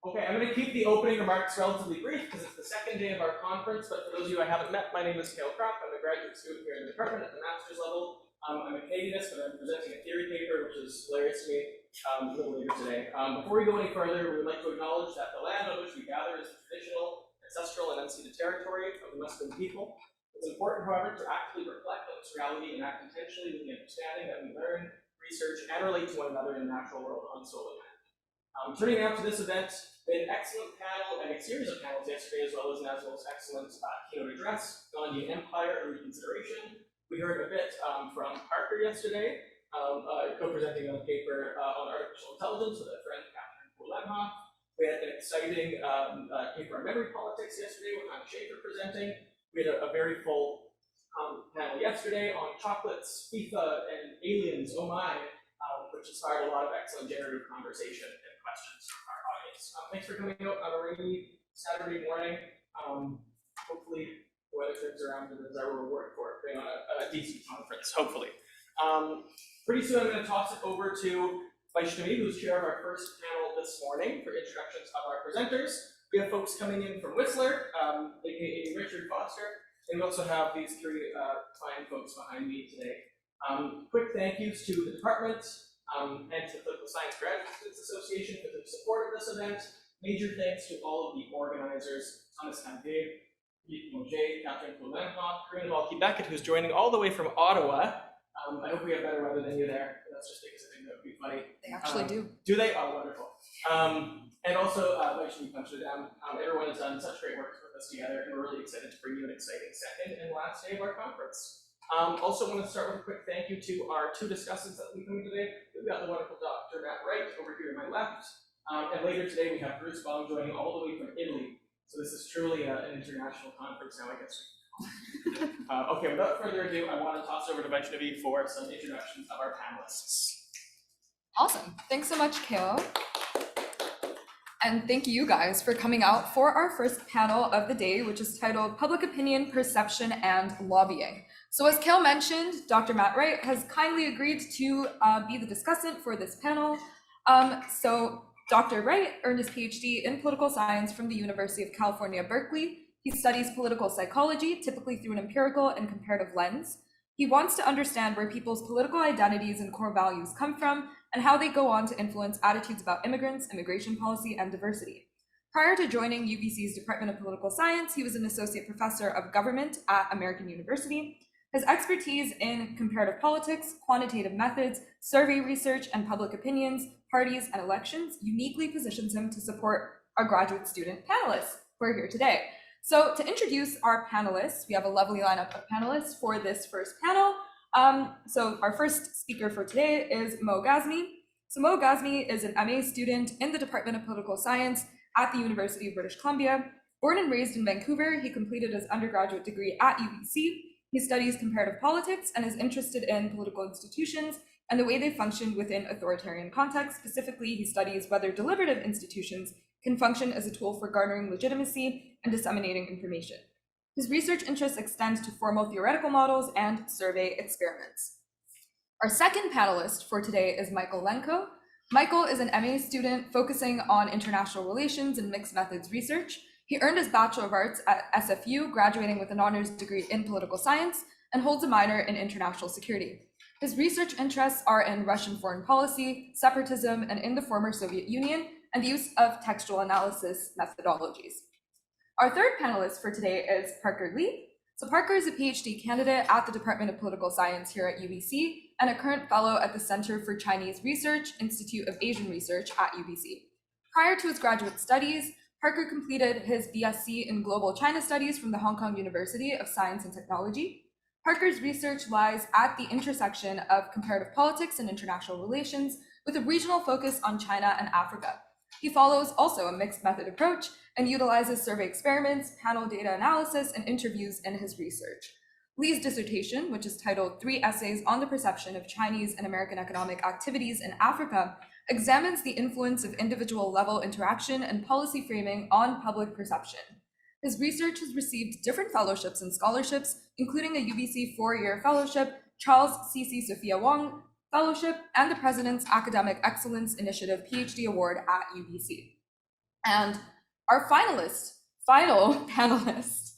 Okay, I'm going to keep the opening remarks relatively brief because it's the second day of our conference, but for those of you I haven't met, my name is Cale Kropp. I'm a graduate student here in the department at the master's level. I'm a Canadianist, but I'm presenting a theory paper, which is hilarious to me, a little later today. Before we go any further, we would like to acknowledge that the land on which we gather is the traditional, ancestral, and unceded territory of the Musqueam people. It's important, however, to actively reflect on this reality and act intentionally with the understanding that we learn, research, and relate to one another in the natural world on stolen land. Turning now to this event, we had an excellent panel and a series of panels yesterday, as well as Nazwell's excellent keynote address, Gandhian Empire and Reconsideration. We heard a bit from Parker yesterday, co-presenting on a paper on artificial intelligence with a friend, Catherine Lenko. We had an exciting paper on memory politics yesterday with Anna Schaefer presenting. We had a very full panel yesterday on chocolates, FIFA, and aliens, oh my, which inspired a lot of excellent generative conversation and questions from our audience. Thanks for coming out on a rainy Saturday morning. Hopefully the weather turns around and is our reward for being on a decent conference, hopefully. Pretty soon I'm going to toss it over to Vaishnavi, who's chair of our first panel this morning for introductions of our presenters. We have folks coming in from Whistler, aka Richard Foster, and we also have these three fine folks behind me today. Quick thank yous to the department and to the Political Science Graduate Students Association for their support of this event. Major thanks to all of the organizers, Thomas Campier, Yongzheng, Catherine Lenko, Corinne Valky-Beckett, who's joining all the way from Ottawa. I hope we have better weather than you there. That's just because I think that would be funny. They actually do. Do they? Oh, wonderful. And also, Vaishnavi Punchadam. Everyone has done such great work to put this together, and we're really excited to bring you an exciting second and last day of our conference. Also want to start with a quick thank you to our two discussants that will be coming today. We've got the wonderful Dr. Matt Wright over here to my left. And later today, we have Bruce Baum joining all the way from Italy. So this is truly an international conference now, I guess. Okay, without further ado, I want to toss over to Vaishnavi for some introductions of our panelists. Awesome. Thanks so much, Cale. And thank you guys for coming out for our first panel of the day, which is titled Public Opinion, Perception, and Lobbying. So as Cale mentioned, Dr. Matt Wright has kindly agreed to be the discussant for this panel. So Dr. Wright earned his PhD in political science from the University of California, Berkeley. He studies political psychology, typically through an empirical and comparative lens. He wants to understand where people's political identities and core values come from and how they go on to influence attitudes about immigrants, immigration policy, and diversity. Prior to joining UBC's Department of Political Science, he was an associate professor of government at American University. His expertise in comparative politics, quantitative methods, survey research, and public opinions, parties, and elections uniquely positions him to support our graduate student panelists who are here today. So to introduce our panelists, we have a lovely lineup of panelists for this first panel. So our first speaker for today is Mo Gasmi. So Mo Gasmi is an MA student in the Department of Political Science at the University of British Columbia. Born and raised in Vancouver, he completed his undergraduate degree at UBC. He studies comparative politics and is interested in political institutions and the way they function within authoritarian contexts. Specifically, he studies whether deliberative institutions can function as a tool for garnering legitimacy and disseminating information. His research interests extend to formal theoretical models and survey experiments. Our second panelist for today is Michael Lenko. Michael is an MA student focusing on international relations and mixed methods research. He earned his Bachelor of Arts at SFU, graduating with an honors degree in political science, and holds a minor in international security. His research interests are in Russian foreign policy, separatism, and in the former Soviet Union, and the use of textual analysis methodologies. Our third panelist for today is Parker Lee. So Parker is a PhD candidate at the Department of Political Science here at UBC and a current fellow at the Center for Chinese Research, Institute of Asian Research at UBC. Prior to his graduate studies, Parker completed his BSc in Global China Studies from the Hong Kong University of Science and Technology. Parker's research lies at the intersection of comparative politics and international relations with a regional focus on China and Africa. He follows also a mixed method approach and utilizes survey experiments, panel data analysis, and interviews in his research. Lee's dissertation, which is titled 3 Essays on the Perception of Chinese and American Economic Activities in Africa, examines the influence of individual level interaction and policy framing on public perception. His research has received different fellowships and scholarships, including a UBC 4-year fellowship, Charles C.C. Sophia Wong Fellowship, and the President's Academic Excellence Initiative PhD Award at UBC. And our final panelist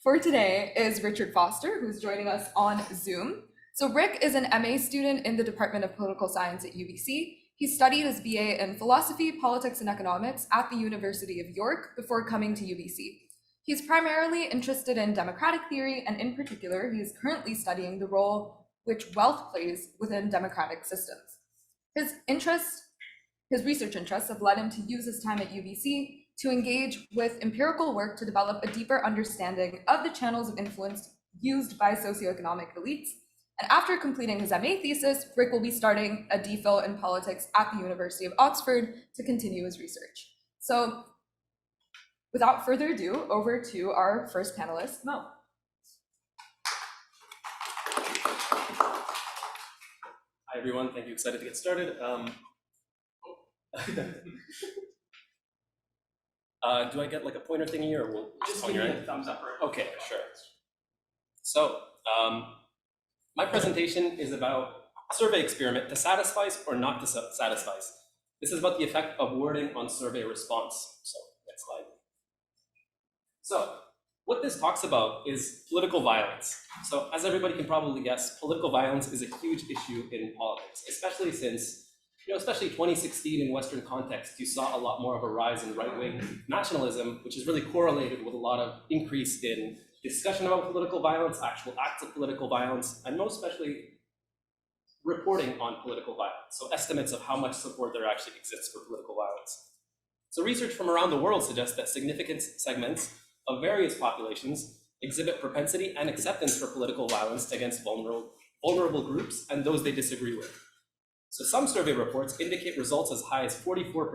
for today is Richard Foster, who's joining us on Zoom. So Rick is an MA student in the Department of Political Science at UBC. He studied his BA in philosophy, politics, and economics at the University of York before coming to UBC. He's primarily interested in democratic theory, and in particular, he is currently studying the role which wealth plays within democratic systems. His research interests have led him to use his time at UBC to engage with empirical work to develop a deeper understanding of the channels of influence used by socioeconomic elites. And after completing his MA thesis, Rick will be starting a DPhil in politics at the University of Oxford to continue his research. So without further ado, over to our first panelist, Mo. Hi everyone, thank you. Excited to get started. Do I get like a pointer thingy, or will Just give me a thumbs up. Or okay, sure. So my presentation is about a survey experiment to satisfice or not to satisfice. This is about the effect of wording on survey response. So next slide. So what this talks about is political violence. So as everybody can probably guess, political violence is a huge issue in politics, especially since, especially 2016 in Western context, you saw a lot more of a rise in right-wing nationalism, which is really correlated with a lot of increase in discussion about political violence, actual acts of political violence, and most especially reporting on political violence. So estimates of how much support there actually exists for political violence. So research from around the world suggests that significant segments of various populations exhibit propensity and acceptance for political violence against vulnerable groups and those they disagree with. So some survey reports indicate results as high as 44%.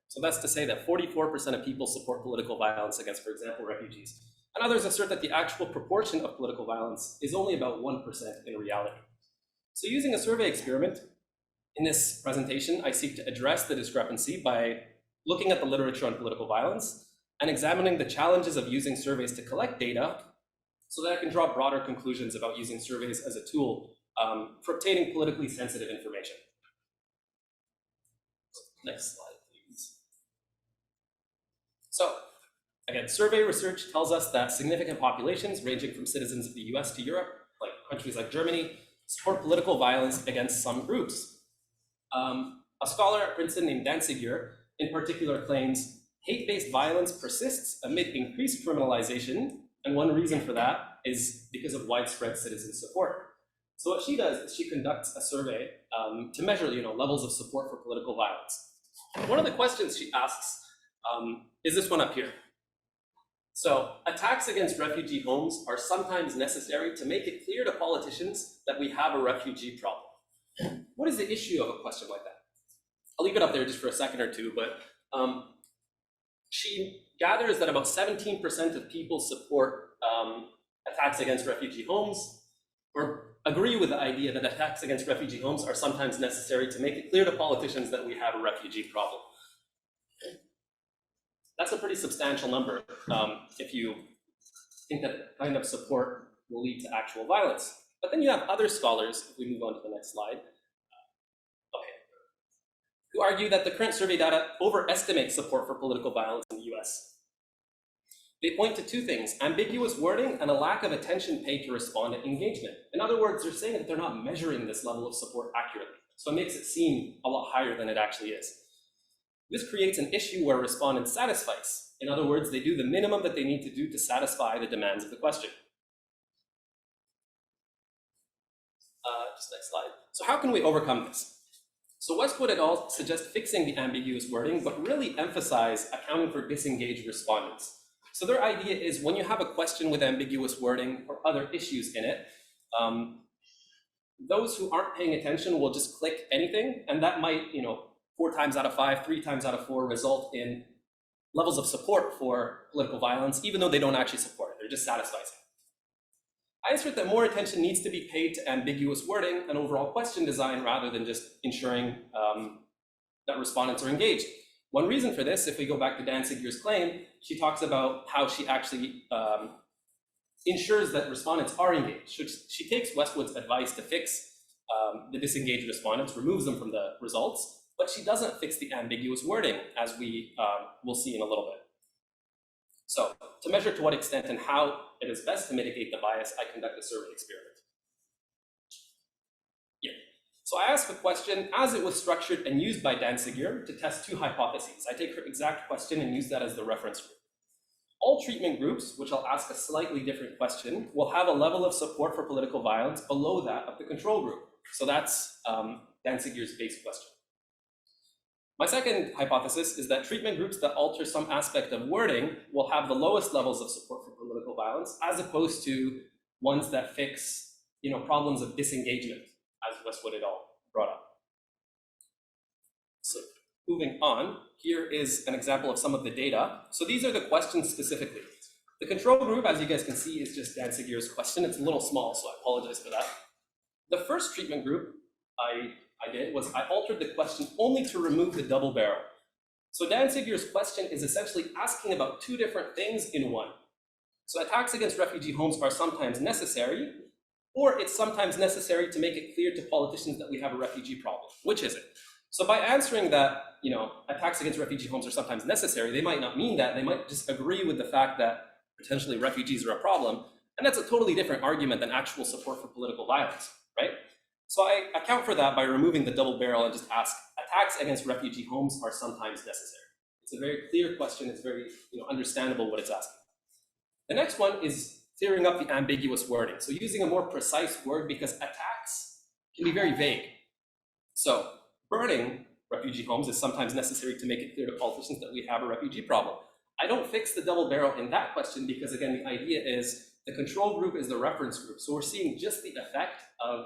So that's to say that 44% of people support political violence against, for example, refugees. And others assert that the actual proportion of political violence is only about 1% in reality. So using a survey experiment, in this presentation, I seek to address the discrepancy by looking at the literature on political violence and examining the challenges of using surveys to collect data so that I can draw broader conclusions about using surveys as a tool for obtaining politically sensitive information. Next slide, please. So, again, survey research tells us that significant populations ranging from citizens of the US to Europe, like countries like Germany, support political violence against some groups. A scholar at Princeton named Danziger in particular claims hate-based violence persists amid increased criminalization, and one reason for that is because of widespread citizen support. So what she does is she conducts a survey to measure levels of support for political violence. One of the questions she asks is this one up here. So attacks against refugee homes are sometimes necessary to make it clear to politicians that we have a refugee problem. What is the issue of a question like that? I'll leave it up there just for a second or two, but she gathers that about 17% of people support attacks against refugee homes, or agree with the idea that attacks against refugee homes are sometimes necessary to make it clear to politicians that we have a refugee problem. That's a pretty substantial number if you think that kind of support will lead to actual violence. But then you have other scholars, if we move on to the next slide, who argue that the current survey data overestimate support for political violence in the US. They point to two things: ambiguous wording and a lack of attention paid to respondent engagement. In other words, they're saying that they're not measuring this level of support accurately. So it makes it seem a lot higher than it actually is. This creates an issue where respondents satisfice. In other words, they do the minimum that they need to do to satisfy the demands of the question. Just next slide. So how can we overcome this? So Westwood et al. Suggest fixing the ambiguous wording, but really emphasize accounting for disengaged respondents. So their idea is when you have a question with ambiguous wording or other issues in it, those who aren't paying attention will just click anything, and that might, 4 times out of 5, 3 times out of 4 result in levels of support for political violence, even though they don't actually support it, they're just satisfying. I assert that more attention needs to be paid to ambiguous wording and overall question design rather than just ensuring that respondents are engaged. One reason for this, if we go back to Danziger's claim, she talks about how she actually ensures that respondents are engaged. She takes Westwood's advice to fix the disengaged respondents, removes them from the results, but she doesn't fix the ambiguous wording, as we will see in a little bit. So to measure to what extent and how it is best to mitigate the bias, I conduct a survey experiment. Here. So I ask a question as it was structured and used by Danziger to test two hypotheses. I take her exact question and use that as the reference group. All treatment groups, which I'll ask a slightly different question, will have a level of support for political violence below that of the control group. So that's Danziger's base question. My second hypothesis is that treatment groups that alter some aspect of wording will have the lowest levels of support for political violence, as opposed to ones that fix, problems of disengagement, as Westwood et al. Brought up. So moving on, here is an example of some of the data. So these are the questions specifically. The control group, as you guys can see, is just Danziger's question. It's a little small, so I apologize for that. The first treatment group I did was I altered the question only to remove the double barrel. So Danziger's question is essentially asking about two different things in one. So attacks against refugee homes are sometimes necessary, or it's sometimes necessary to make it clear to politicians that we have a refugee problem. Which is it? So by answering that, attacks against refugee homes are sometimes necessary, they might not mean that. They might just agree with the fact that potentially refugees are a problem. And that's a totally different argument than actual support for political violence, right? So I account for that by removing the double barrel and just ask, attacks against refugee homes are sometimes necessary. It's a very clear question. It's very understandable what it's asking. The next one is clearing up the ambiguous wording. So using a more precise word, because attacks can be very vague. So burning refugee homes is sometimes necessary to make it clear to politicians that we have a refugee problem. I don't fix the double barrel in that question because, again, the idea is the control group is the reference group. So we're seeing just the effect of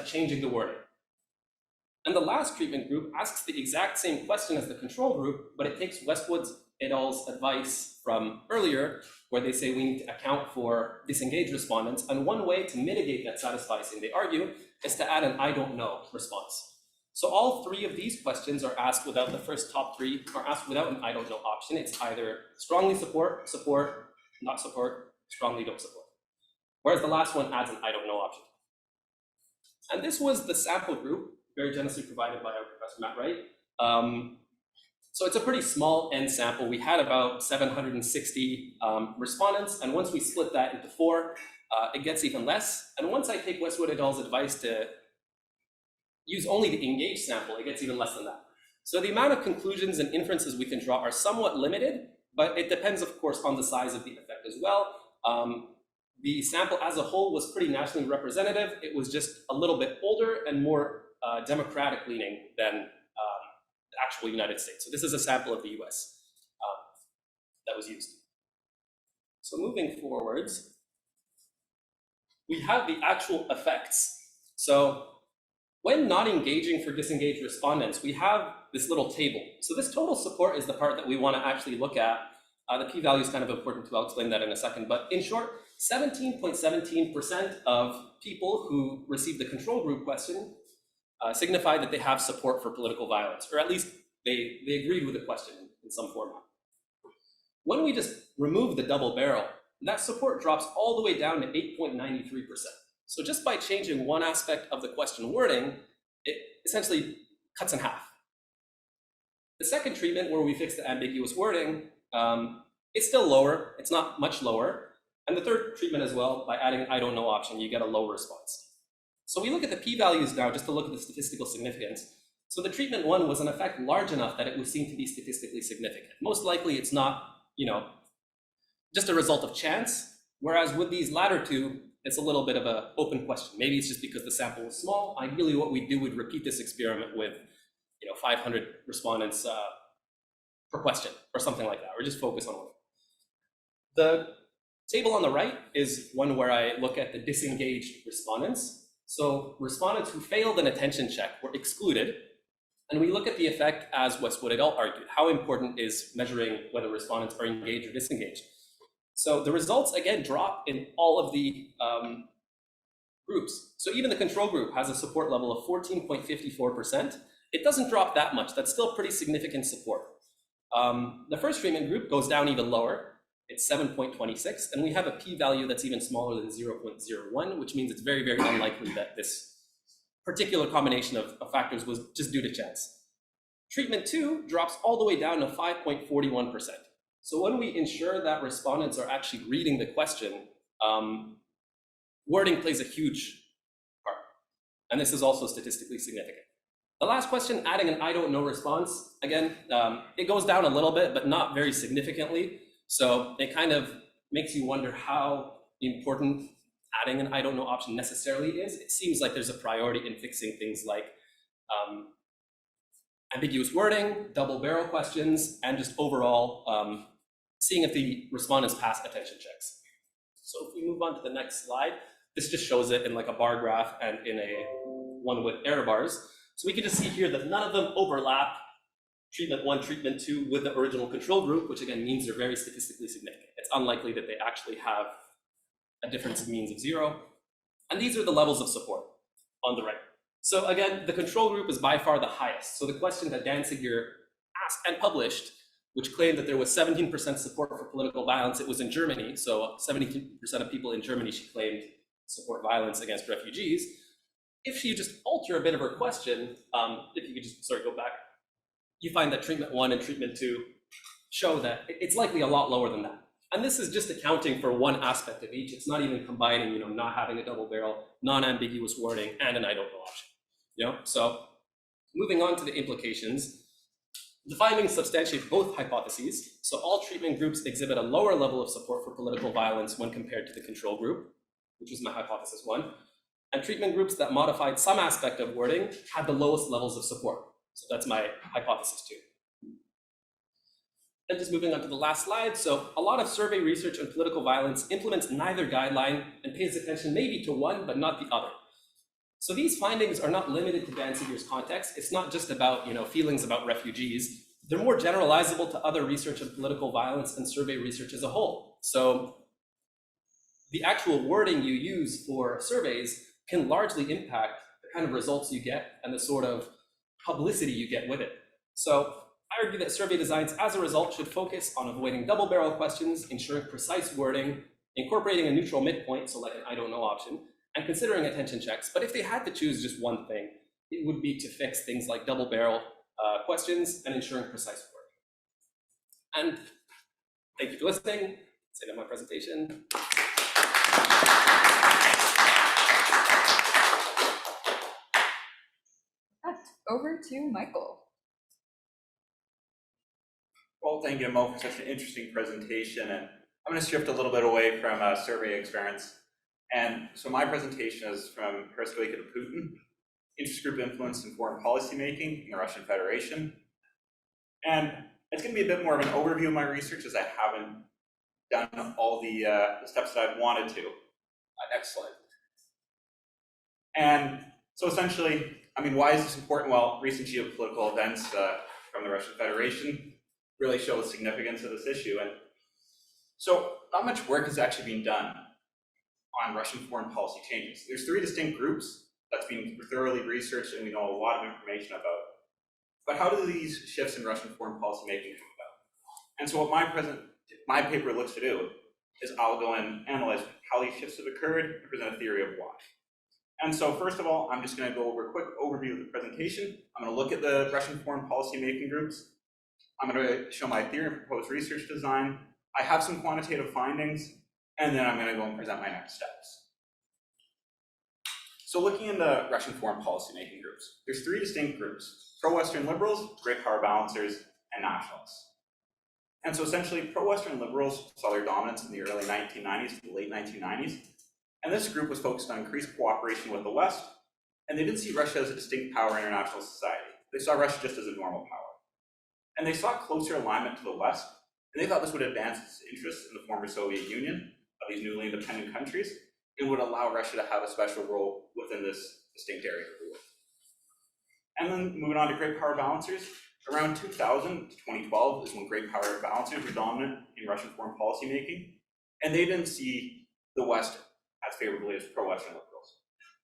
changing the wording. And the last treatment group asks the exact same question as the control group, but it takes Westwood et al.'s advice from earlier, where they say we need to account for disengaged respondents. And one way to mitigate that satisficing, they argue, is to add an I don't know response. So all three of these questions are asked without the first top three, are asked without an I don't know option. It's either strongly support, support, not support, strongly don't support. Whereas the last one adds an I don't know option. And this was the sample group, very generously provided by our Professor Matt Wright. So it's a pretty small N sample. We had about 760 respondents, and once we split that into four, it gets even less. And once I take Westwood et al.'s advice to use only the engaged sample, it gets even less than that. So the amount of conclusions and inferences we can draw are somewhat limited, but it depends, of course, on the size of the effect as well. The sample as a whole was pretty nationally representative. It was just a little bit older and more democratic leaning than the actual United States. So this is a sample of the US that was used. So moving forwards, we have the actual effects. So when not engaging for disengaged respondents, we have this little table. So this total support is the part that we want to actually look at. The p-value is kind of important too. I'll explain that in a second. But in short, 17.17% of people who received the control group question signified that they have support for political violence, or at least they agreed with the question in some format. When we just remove the double barrel, that support drops all the way down to 8.93%. So just by changing one aspect of the question wording, it essentially cuts in half. The second treatment, where we fix the ambiguous wording, it's still lower. It's not much lower. And the third treatment as well, by adding an I don't know option, you get a low response. So we look at the p-values now just to look at the statistical significance. So the treatment one was in effect large enough that it was seen to be statistically significant. Most likely it's not, just a result of chance. Whereas with these latter two, it's a little bit of an open question. Maybe it's just because the sample was small. Ideally, what we do would repeat this experiment with 500 respondents per question or something like that, or just focus on one. The table on the right is one where I look at the disengaged respondents. So respondents who failed an attention check were excluded, and we look at the effect as Westwood et al. Argued. How important is measuring whether respondents are engaged or disengaged? So the results, again, drop in all of the groups. So even the control group has a support level of 14.54%. It doesn't drop that much. That's still pretty significant support. The first treatment group goes down even lower. It's 7.26, and we have a p-value that's even smaller than 0.01, which means it's very, very unlikely that this particular combination of factors was just due to chance. Treatment 2 drops all the way down to 5.41%. So when we ensure that respondents are actually reading the question, wording plays a huge part. And this is also statistically significant. The last question, adding an I don't know response, again, it goes down a little bit, but not very significantly. So it kind of makes you wonder how important adding an I don't know option necessarily is. It seems like there's a priority in fixing things like ambiguous wording, double barrel questions, and just overall seeing if the respondents pass attention checks. So if we move on to the next slide, this just shows it in like a bar graph and in a one with error bars. So we can just see here that none of them overlap treatment 1, treatment 2 with the original control group, which again means they're very statistically significant. It's unlikely that they actually have a difference of means of 0. And these are the levels of support on the right. So again, the control group is by far the highest. So the question that Danziger asked and published, which claimed that there was 17% support for political violence, it was in Germany. So 17% of people in Germany, she claimed, support violence against refugees. If you just alter a bit of her question, if you could just, go back, you find that treatment 1 and treatment 2 show that it's likely a lot lower than that. And this is just accounting for one aspect of each. It's not even combining, not having a double barrel, non-ambiguous wording, and an I don't know option. So moving on to the implications, the findings substantiate both hypotheses. So all treatment groups exhibit a lower level of support for political violence when compared to the control group, which was my hypothesis 1. And treatment groups that modified some aspect of wording had the lowest levels of support. So that's my hypothesis 2. And just moving on to the last slide. So a lot of survey research on political violence implements neither guideline and pays attention maybe to one, but not the other. So these findings are not limited to Danziger's context. It's not just about feelings about refugees. They're more generalizable to other research on political violence and survey research as a whole. So the actual wording you use for surveys can largely impact the kind of results you get and the sort of publicity you get with it. So I argue that survey designs, as a result, should focus on avoiding double barrel questions, ensuring precise wording, incorporating a neutral midpoint, so like an I don't know option, and considering attention checks. But if they had to choose just one thing, it would be to fix things like double barrel questions and ensuring precise wording. And thank you for listening. That's the end of my presentation. Over to Michael. Well, thank you, Mo, for such an interesting presentation. And I'm going to shift a little bit away from survey experiments. And so my presentation is from Perestroika to Putin, interest group influence in foreign policy making in the Russian Federation. And it's going to be a bit more of an overview of my research, as I haven't done all the steps that I've wanted to. Next slide. And so essentially, why is this important? Well, recent geopolitical events from the Russian Federation really show the significance of this issue. And so not much work has actually been done on Russian foreign policy changes. There's 3 distinct groups that's been thoroughly researched and we know a lot of information about. But how do these shifts in Russian foreign policy making come about? And so what my paper looks to do is I'll go and analyze how these shifts have occurred and present a theory of why. And so first of all, I'm just going to go over a quick overview of the presentation. I'm going to look at the Russian foreign policy making groups. I'm going to show my theory and proposed research design. I have some quantitative findings, and then I'm going to go and present my next steps. So looking into Russian foreign policy making groups, there's 3 distinct groups: pro-Western liberals, great power balancers, and nationalists. And so essentially, pro-Western liberals saw their dominance in the early 1990s to the late 1990s. And this group was focused on increased cooperation with the West, and they didn't see Russia as a distinct power in international society. They saw Russia just as a normal power. And they saw closer alignment to the West, and they thought this would advance its interests in the former Soviet Union of these newly independent countries, and would allow Russia to have a special role within this distinct area of the world. And then moving on to great power balancers, around 2000 to 2012 is when great power balancers were dominant in Russian foreign policy making, and they didn't see the West as favorably as pro-Western liberals.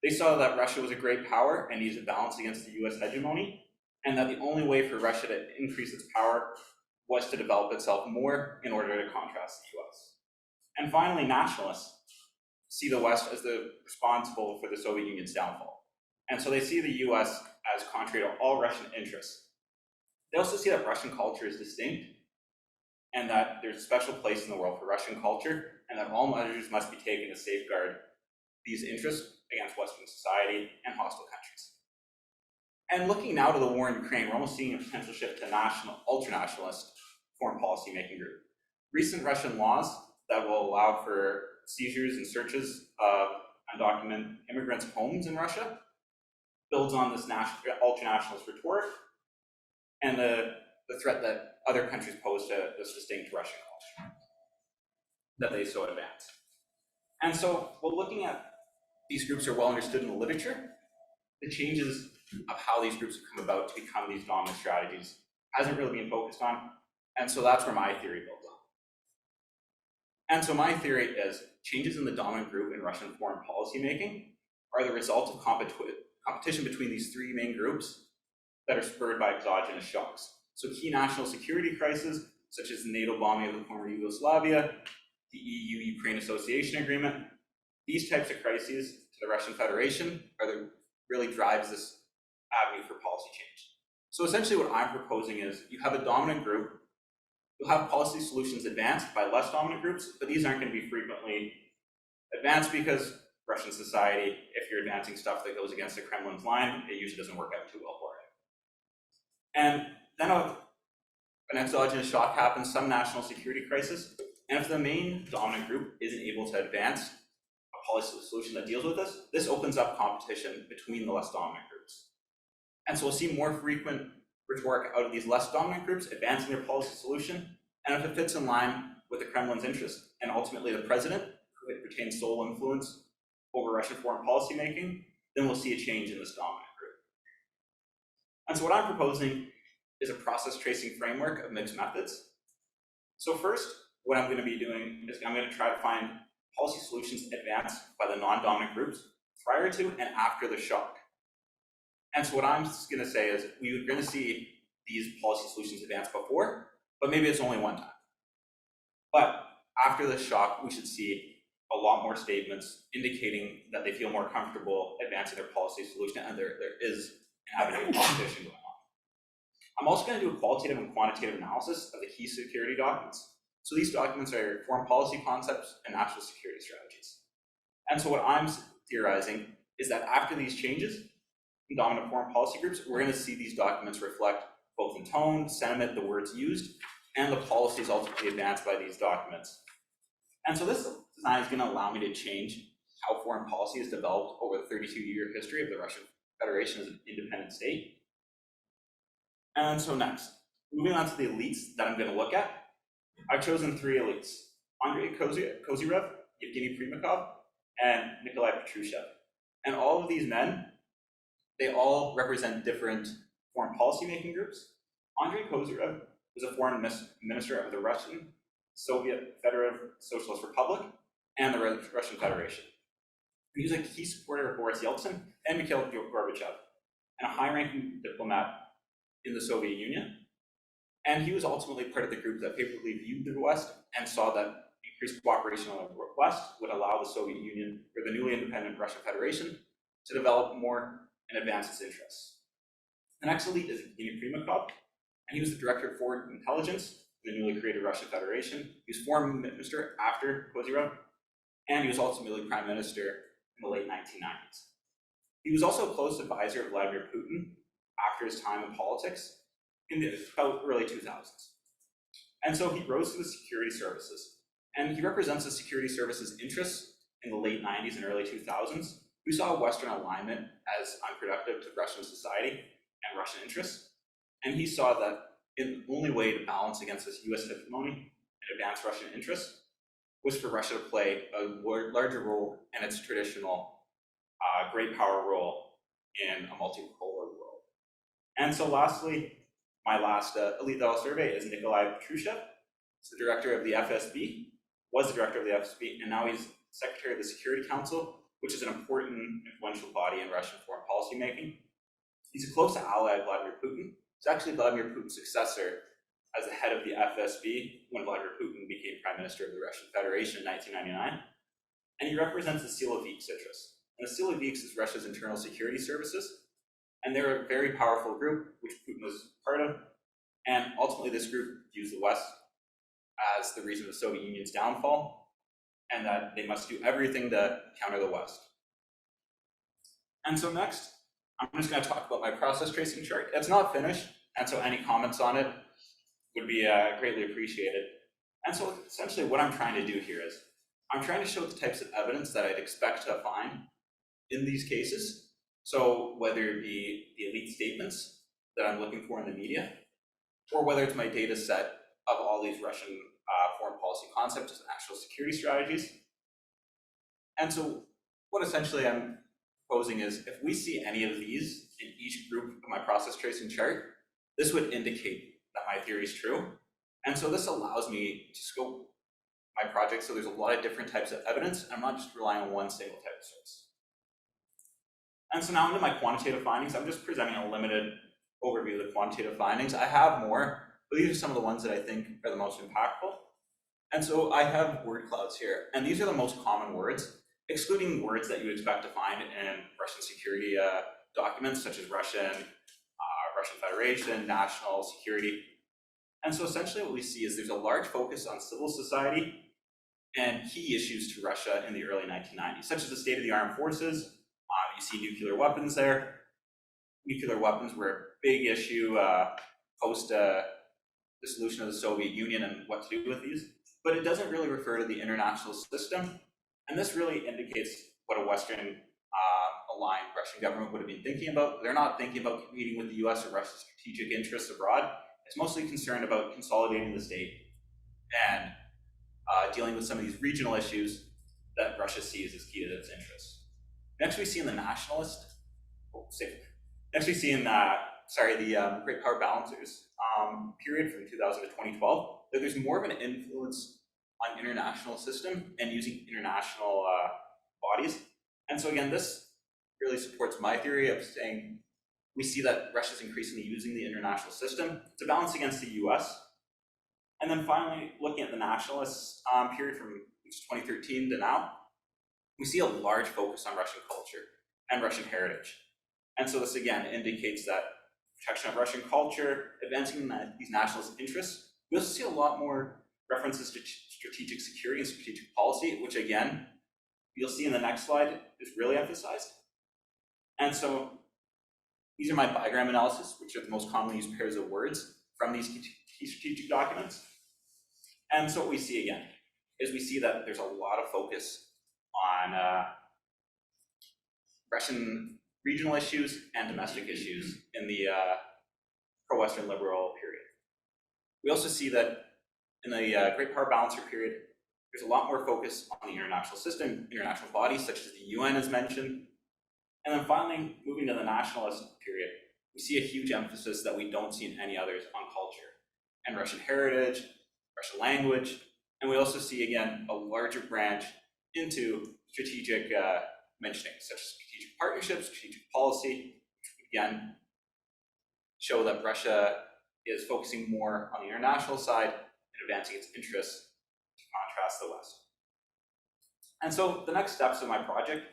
They saw that Russia was a great power and needed to balance against the US hegemony, and that the only way for Russia to increase its power was to develop itself more in order to contrast the US. And finally, nationalists see the West as the responsible for the Soviet Union's downfall. And so they see the US as contrary to all Russian interests. They also see that Russian culture is distinct and that there's a special place in the world for Russian culture, and that all measures must be taken to safeguard these interests against Western society and hostile countries. And looking now to the war in Ukraine, we're almost seeing a potential shift to ultra-nationalist foreign policy making group. Recent Russian laws that will allow for seizures and searches of undocumented immigrants' homes in Russia builds on this ultra-nationalist rhetoric and the threat that other countries pose to this distinct Russian culture that they so advance. And so, while looking at these groups are well understood in the literature, the changes of how these groups have come about to become these dominant strategies hasn't really been focused on, and so that's where my theory builds on. And so my theory is changes in the dominant group in Russian foreign policy making are the result of competition between these three main groups that are spurred by exogenous shocks. So key national security crises, such as the NATO bombing of the former Yugoslavia, the EU-Ukraine Association Agreement, these types of crises to the Russian Federation really drives this avenue for policy change. So essentially what I'm proposing is you have a dominant group, you'll have policy solutions advanced by less dominant groups, but these aren't going to be frequently advanced because Russian society, if you're advancing stuff that goes against the Kremlin's line, it usually doesn't work out too well for it. And then an exogenous shock happens, some national security crisis, and if the main dominant group isn't able to advance a policy solution that deals with this opens up competition between the less dominant groups. And so we'll see more frequent rhetoric out of these less dominant groups advancing their policy solution, and if it fits in line with the Kremlin's interest and ultimately the president, who retains sole influence over Russian foreign policy making, then we'll see a change in this dominant group. And so what I'm proposing is a process tracing framework of mixed methods. So first, what I'm going to be doing is I'm going to try to find policy solutions advanced by the non-dominant groups prior to and after the shock. And so what I'm going to say is we're going to see these policy solutions advanced before, but maybe it's only one time. But after the shock, we should see a lot more statements indicating that they feel more comfortable advancing their policy solution, and there is an avenue of competition going on. I'm also going to do a qualitative and quantitative analysis of the key security documents. So these documents are foreign policy concepts and national security strategies. And so what I'm theorizing is that after these changes in dominant foreign policy groups, we're going to see these documents reflect both in tone, sentiment, the words used, and the policies ultimately advanced by these documents. And so this design is going to allow me to change how foreign policy is developed over the 32-year history of the Russian Federation as an independent state. And so next, moving on to the elites that I'm going to look at, I've chosen three elites: Andrei Kozyrev, Yevgeny Primakov, and Nikolai Patrushev. And all of these men, they all represent different foreign policy-making groups. Andrei Kozyrev was a foreign minister of the Russian Soviet Federative Socialist Republic and the Russian Federation. He was a key supporter of Boris Yeltsin and Mikhail Gorbachev, and a high-ranking diplomat in the Soviet Union. And he was ultimately part of the group that favorably viewed the West and saw that increased cooperation on the West would allow the Soviet Union, or the newly independent Russian Federation, to develop more and advance its interests. The next elite is Yevgeny Primakov, and he was the director of foreign intelligence in the newly created Russian Federation. He was foreign minister after Kozyrev, and he was ultimately prime minister in the late 1990s. He was also a close advisor of Vladimir Putin after his time in politics in the about early 2000s. And so he rose to the security services, and he represents the security services interests in the late 90s and early 2000s. We saw Western alignment as unproductive to Russian society and Russian interests, and he saw that the only way to balance against this US hegemony and advance Russian interests was for Russia to play a larger role in its traditional great power role in a multipolar world. And so lastly, my last elite that I'll survey is Nikolai Patrushev. He's the director of the FSB, was the director of the FSB, and now he's secretary of the Security Council, which is an important, influential body in Russian foreign policy making. He's a close ally of Vladimir Putin. He's actually Vladimir Putin's successor as the head of the FSB when Vladimir Putin became prime minister of the Russian Federation in 1999. And he represents the Silovik interests. and the Siloviki is Russia's internal security services. And they're a very powerful group, which Putin was part of. And ultimately, this group views the West as the reason of the Soviet Union's downfall, and that they must do everything to counter the West. And so next, I'm just going to talk about my process tracing chart. It's not finished, and so any comments on it would be greatly appreciated. And so essentially what I'm trying to do here is, I'm trying to show the types of evidence that I'd expect to find in these cases. So whether it be the elite statements that I'm looking for in the media, or whether it's my data set of all these Russian foreign policy concepts and national security strategies. And so what essentially I'm proposing is, if we see any of these in each group of my process tracing chart, this would indicate that my theory is true. And so this allows me to scope my project so there's a lot of different types of evidence, and I'm not just relying on one single type of source. And so now into my quantitative findings. I'm just presenting a limited overview of the quantitative findings. I have more, but these are some of the ones that I think are the most impactful. And so I have word clouds here, and these are the most common words, excluding words that you would expect to find in Russian security documents, such as Russian Federation, national security. And so essentially what we see is there's a large focus on civil society and key issues to Russia in the early 1990s, such as the state of the armed forces. You see nuclear weapons there. Nuclear weapons were a big issue post the dissolution of the Soviet Union and what to do with these. But it doesn't really refer to the international system. And this really indicates what a Western aligned Russian government would have been thinking about. They're not thinking about competing with the US or Russia's strategic interests abroad. It's mostly concerned about consolidating the state and dealing with some of these regional issues that Russia sees as key to its interests. Next, we see in the nationalist, next we see in the Great Power Balancers period from 2000 to 2012, that there's more of an influence on international system and using international bodies. And so again, this really supports my theory of saying we see that Russia's increasingly using the international system to balance against the US. And then finally, looking at the nationalist period from 2013 to now, we see a large focus on Russian culture and Russian heritage. And so this again indicates that protection of Russian culture, advancing these nationalist interests. We also see a lot more references to strategic security and strategic policy, which again, you'll see in the next slide is really emphasized. And so these are my bigram analysis, which are the most commonly used pairs of words from these key strategic documents. And so what we see again is we see that there's a lot of focus on Russian regional issues and domestic issues in the pro-Western liberal period. We also see that in the Great Power Balancer period, there's a lot more focus on the international system, international bodies such as the UN is mentioned. And then finally, moving to the nationalist period, we see a huge emphasis that we don't see in any others on culture and Russian heritage, Russian language, and we also see again a larger branch into strategic mentioning, such as strategic partnerships, strategic policy, which again show that Russia is focusing more on the international side and advancing its interests to contrast the West. And so the next steps of my project,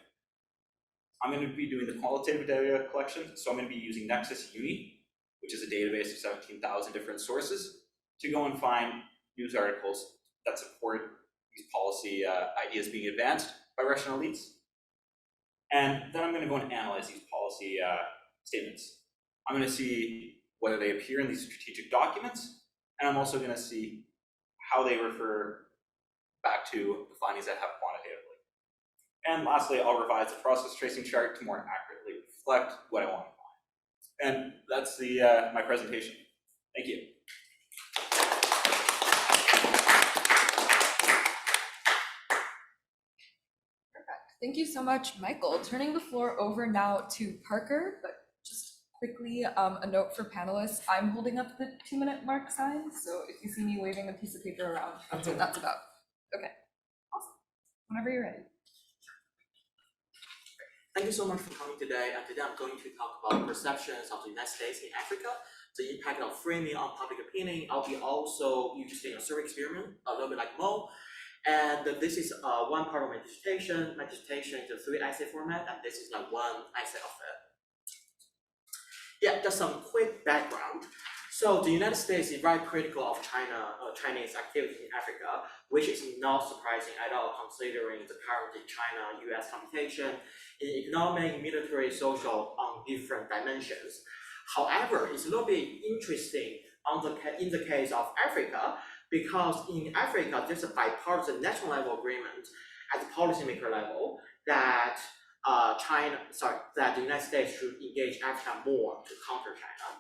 I'm going to be doing the qualitative data collection. So I'm going to be using Nexus Uni, which is a database of 17,000 different sources, to go and find news articles that support these policy ideas being advanced by Russian elites. And then I'm going to go and analyze these policy statements. I'm going to see whether they appear in these strategic documents, and I'm also going to see how they refer back to the findings I have quantitatively. And lastly, I'll revise the process tracing chart to more accurately reflect what I want to find. And that's the my presentation. Thank you. Thank you so much, Michael. Turning the floor over now to Parker, but just quickly, a note for panelists. I'm holding up the 2-minute mark sign, so if you see me waving a piece of paper around, that's what that's about. Okay, awesome. Whenever you're ready. Thank you so much for coming today. And today I'm going to talk about perceptions of the United States in Africa, the impact of framing on public opinion. I'll be also using a survey experiment, a little bit like Mo. And this is one part of my dissertation. My dissertation is a 3 essay format, and this is like one essay of it. Yeah, just some quick background. So the United States is very critical of Chinese activity in Africa, which is not surprising at all considering the current China-US competition in economic, military, social on different dimensions. However, it's a little bit interesting in the case of Africa, because in Africa, there's a bipartisan national level agreement at the policymaker level that that the United States should engage Africa more to counter China.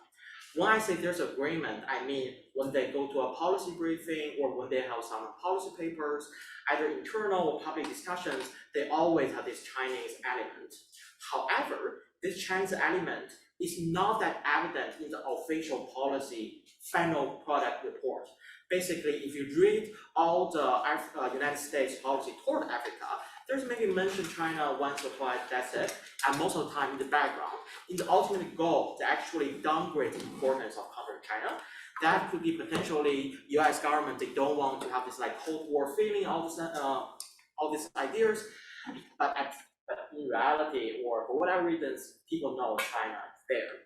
When I say there's agreement, I mean when they go to a policy briefing or when they have some policy papers, either internal or public discussions, they always have this Chinese element. However, this Chinese element is not that evident in the official policy final product report. Basically, if you read all the United States policy toward Africa, there's maybe mention China once or twice, that's it, and most of the time in the background. In the ultimate goal, they actually downgrade the importance of countering China. That could be potentially US government, they don't want to have this like Cold War feeling, all these ideas, but in reality, or for whatever reasons, people know China is there.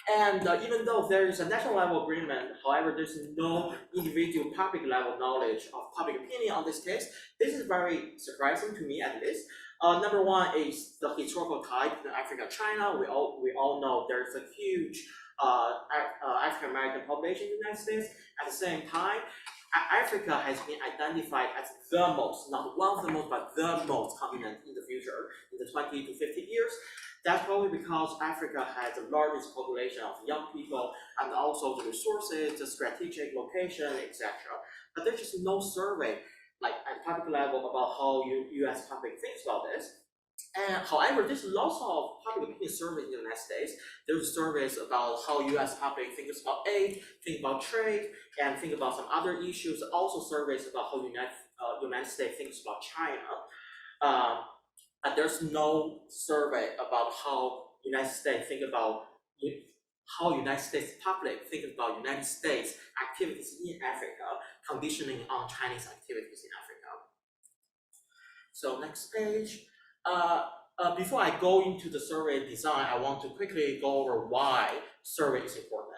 And even though there is a national level agreement, however, there's no individual public level knowledge of public opinion on this case. This is very surprising to me at least. Number one is the historical tie between Africa and China. We all know there's a huge African American population in the United States. At the same time, Africa has been identified as the most, not one of the most, but the most continent in the future, in the 20 to 50 years. That's probably because Africa has the largest population of young people and also the resources, the strategic location, etc. But there's just no survey, like at public level, about how US public thinks about this. And however, there's lots of public opinion surveys in the United States. There's surveys about how US public thinks about aid, think about trade, and think about some other issues. Also surveys about how United States thinks about China. And there's no survey about how United States think about how United States public think about United States activities in Africa, conditioning on Chinese activities in Africa. So next page. Before I go into the survey design, I want to quickly go over why survey is important.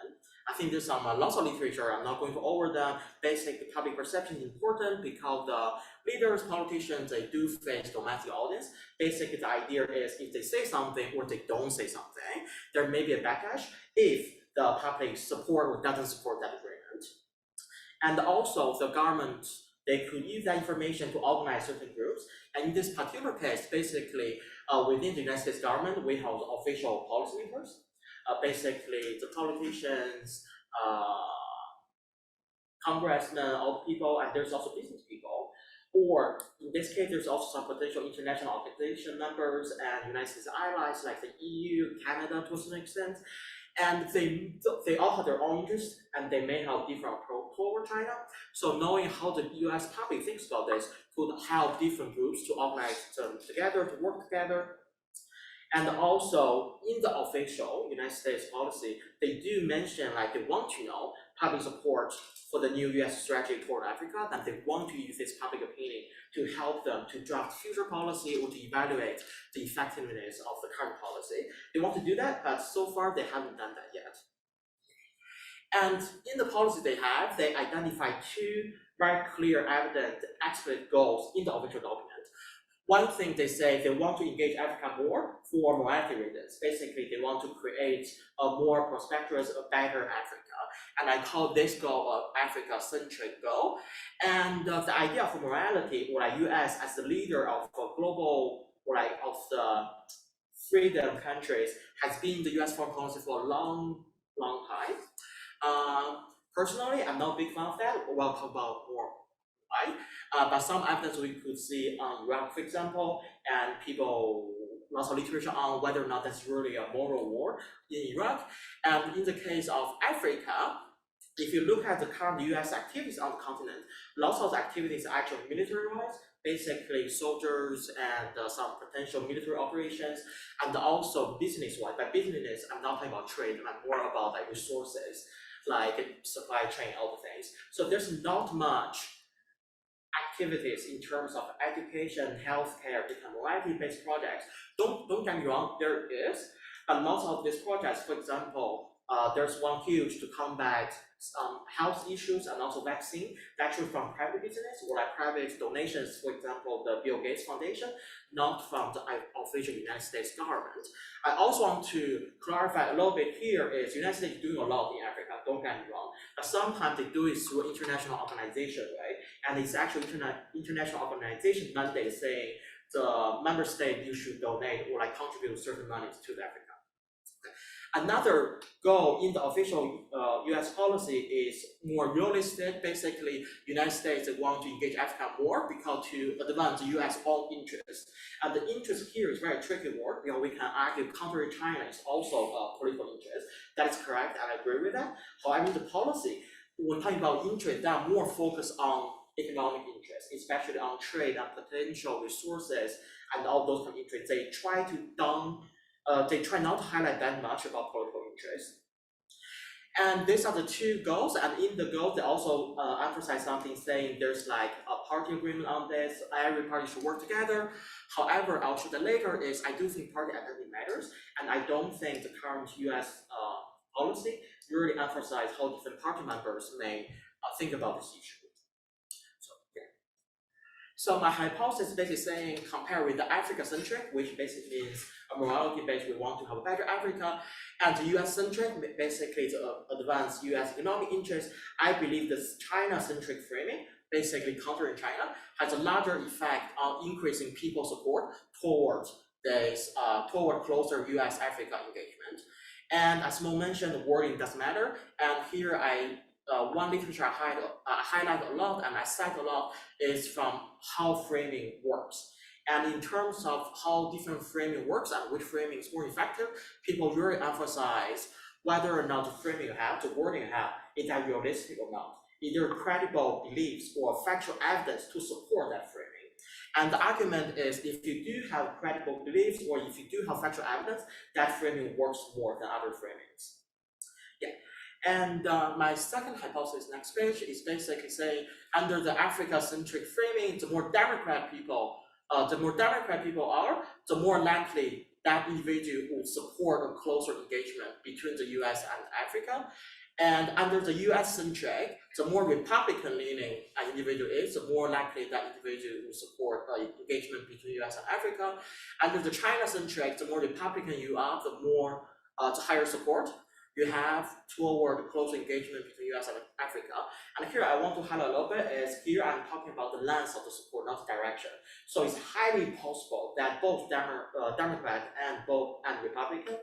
I think there's some lots of literature. I'm not going to go over them. Basic public perception is important because the leaders, politicians, they do face domestic audience. Basically, the idea is if they say something or they don't say something, there may be a backlash if the public support or doesn't support that agreement. And also, the government, they could use that information to organize certain groups. And in this particular case, basically, within the United States government, we have official policymakers. Basically, the politicians, congressmen, all the people, and there's also business people. Or in this case, there's also some potential international organization members and United States allies like the EU, Canada to a certain extent. And they all have their own interests, and they may have different approach toward China. So knowing how the US public thinks about this could help different groups to organize them together, to work together. And also, in the official United States policy, they do mention like they want to know public support for the new US strategy toward Africa, and they want to use this public opinion to help them to draft future policy or to evaluate the effectiveness of the current policy. They want to do that, but so far they haven't done that yet. And in the policy they identify two very clear, evident, explicit goals in the official document. One thing they say, they want to engage Africa more for morality reasons. Basically, they want to create a more prosperous, a better Africa. And I call this goal an Africa-centric goal. And the idea for morality, or like US as the leader of a global, or like of the freedom countries, has been the US foreign policy for a long time. Personally, I'm not a big fan of that. We'll talk about more. Right? But some evidence we could see on Iraq, for example, and lots of literature on whether or not that's really a moral war in Iraq. And in the case of Africa, if you look at the current US activities on the continent, lots of the activities are actually military-wise, basically soldiers and some potential military operations, and also business-wise. By business, I'm not talking about trade, I'm more about like resources, like supply chain, all the things. So there's not much activities in terms of education, healthcare, data morality-based projects. Don't get me wrong, there is, but lots of these projects, for example, there's one huge to combat health issues and also vaccine, actually from private business or like private donations, for example, the Bill Gates Foundation, not from the official United States government. I also want to clarify a little bit here is United States is doing a lot in Africa, don't get me wrong, but sometimes they do it through international organization, right? And it's actually international organization mandate saying the member state you should donate or like contribute certain money to the Africa. Another goal in the official US policy is more realistic. Basically, United States want to engage Africa more because to advance the US own interest. And the interest here is very tricky word. We can argue counter China is also a political interest. That is correct, and I agree with that. However, the policy, when talking about interest, they are more focused on economic interest, especially on trade and potential resources and all those kind of interests. They try not to highlight that much about political interest. And these are the two goals, and in the goals, they also emphasize something saying there's like a party agreement on this, every party should work together. However, I'll show that later is I do think party identity matters, and I don't think the current US policy really emphasize how different party members may think about this issue. So my hypothesis is basically saying compare with the Africa-centric, which basically means a morality-based, we want to have a better Africa, and the US-centric, basically to advance US economic interests. I believe this China-centric framing, basically countering China, has a larger effect on increasing people's support towards this, toward closer US-Africa engagement. And as Mo mentioned, the wording does matter, and here one literature I highlight a lot and I cite a lot is from how framing works. And in terms of how different framing works and which framing is more effective, people really emphasize whether or not the framing you have, the wording you have, is that realistic or not. Either credible beliefs or factual evidence to support that framing. And the argument is if you do have credible beliefs or if you do have factual evidence, that framing works more than other framings. Yeah. And my second hypothesis, next page, is basically saying under the Africa-centric framing, the more Democrat people are, the more likely that individual would support a closer engagement between the US and Africa. And under the US-centric, the more Republican-leaning an individual is, the more likely that individual will support engagement between US and Africa. Under the China-centric, the more Republican you are, the higher support you have toward close engagement between US and Africa. And here I want to highlight a little bit is here I'm talking about the length of the support, not the direction. So it's highly possible that both Democrat and Republican,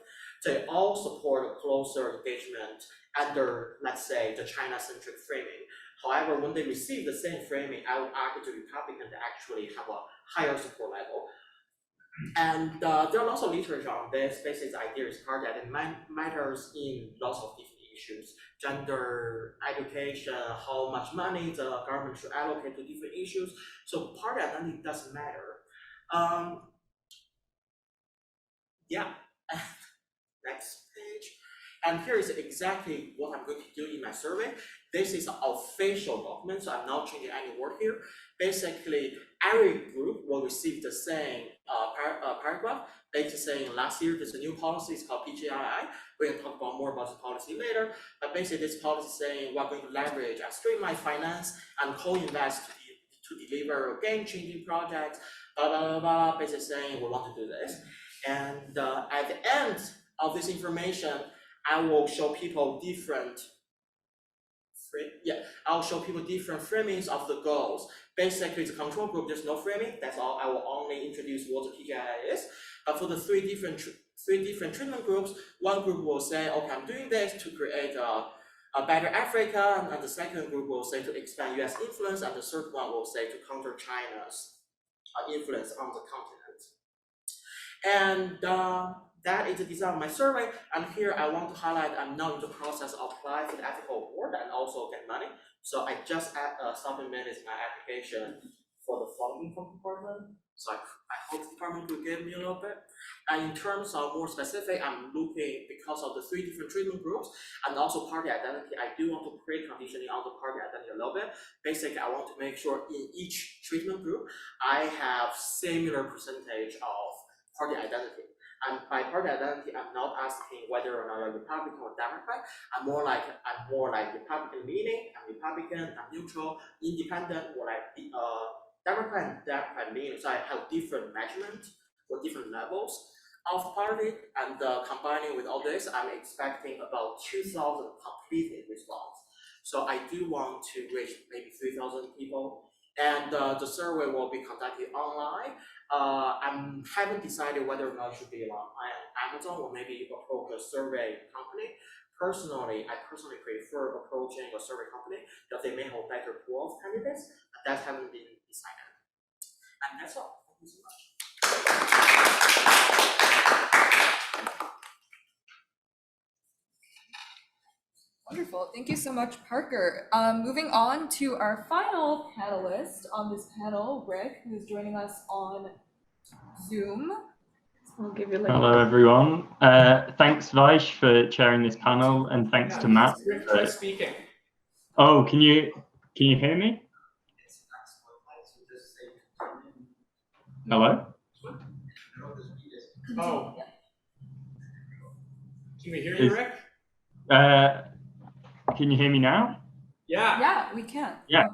they all support a closer engagement under, let's say, the China-centric framing. However, when they receive the same framing, I would argue the Republicans actually have a higher support level. And there are lots of literature on this. Basically, the idea is part that it matters in lots of different issues: gender, education, how much money the government should allocate to different issues. So party identity doesn't matter. Yeah. Next page. And here is exactly what I'm going to do in my survey. This is an official document, so I'm not changing any word here. Basically, every group will receive the same paragraph, basically saying last year there's a new policy, it's called PGII. We're going to talk about more about the policy later. But basically, this policy is saying we're going to leverage and streamline finance and co-invest to deliver game-changing projects, blah, blah, blah, blah, basically saying we want to do this. And at the end of this information, I will show people different framings of the goals. Basically, the control group, there's no framing. That's all. I will only introduce what the PGI is. But for the three different treatment groups, one group will say, okay, I'm doing this to create a better Africa, and the second group will say to expand US influence, and the third one will say to counter China's influence on the continent. And that is the design of my survey. And here I want to highlight I'm now in the process of applying for the ethical award and also get money. So I just submitted my application for the funding from department. So I hope the department will give me a little bit. And in terms of more specific, I'm looking because of the 3 different treatment groups and also party identity. I do want to create conditioning on the party identity a little bit. Basically, I want to make sure in each treatment group, I have similar percentage of party identity. And by party identity, I'm not asking whether or not you're Republican or Democrat. I'm more like Republican leaning, I'm Republican, I'm neutral, independent, or like Democrat and Democrat leaning. So I have different measurements for different levels of party, and combining with all this, I'm expecting about 2,000 completed response. So I do want to reach maybe 3,000 people, and the survey will be conducted online. I haven't decided whether or not it should be on Amazon or maybe approach a survey company. I personally prefer approaching a survey company because they may have better pool of candidates, but that haven't been decided. And that's all. Thank you so much. Wonderful. Thank you so much, Parker. Moving on to our final panelist on this panel, Rick, who's joining us on Zoom. I'll give you like Hello, everyone. Thanks, Vaish, for chairing this panel, and thanks to Matt. Rick, try speaking. Oh, can you hear me? Hello? Oh. Can we hear you, Rick? Can you hear me now? Yeah. Yeah, we can. Yeah.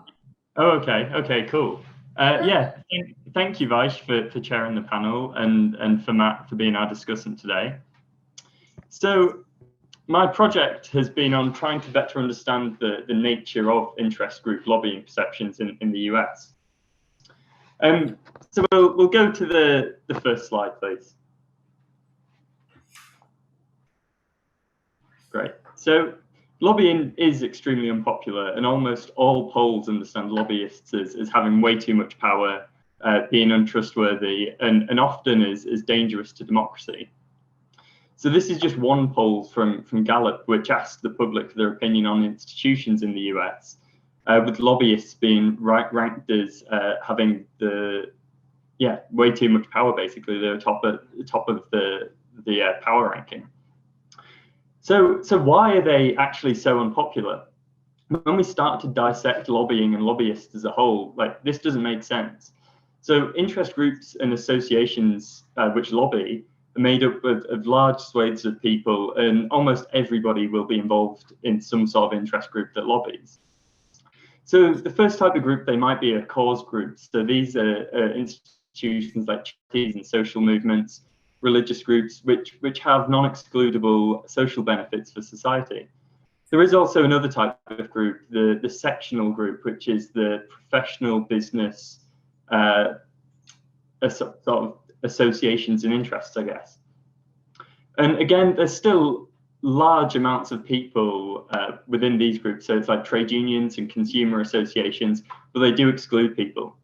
Oh, okay. Okay, cool. Yeah, thank you, Vaish, for chairing the panel, and for Matt for being our discussant today. So my project has been on trying to better understand the nature of interest group lobbying perceptions in the US. So we'll go to the first slide, please. Great. So lobbying is extremely unpopular, and almost all polls understand lobbyists as having way too much power, being untrustworthy, and often is dangerous to democracy. So this is just one poll from Gallup, which asked the public for their opinion on institutions in the US, with lobbyists being ranked as having way too much power. Basically, they're top of the power ranking. So why are they actually so unpopular? When we start to dissect lobbying and lobbyists as a whole, like, this doesn't make sense. So interest groups and associations which lobby are made up of large swathes of people, and almost everybody will be involved in some sort of interest group that lobbies. So the first type of group, they might be a cause group. So these are institutions like charities and social movements, religious groups, which have non-excludable social benefits for society. There is also another type of group, the sectional group, which is the professional business sort of associations and interests, I guess. And again, there's still large amounts of people within these groups. So it's like trade unions and consumer associations, but they do exclude people.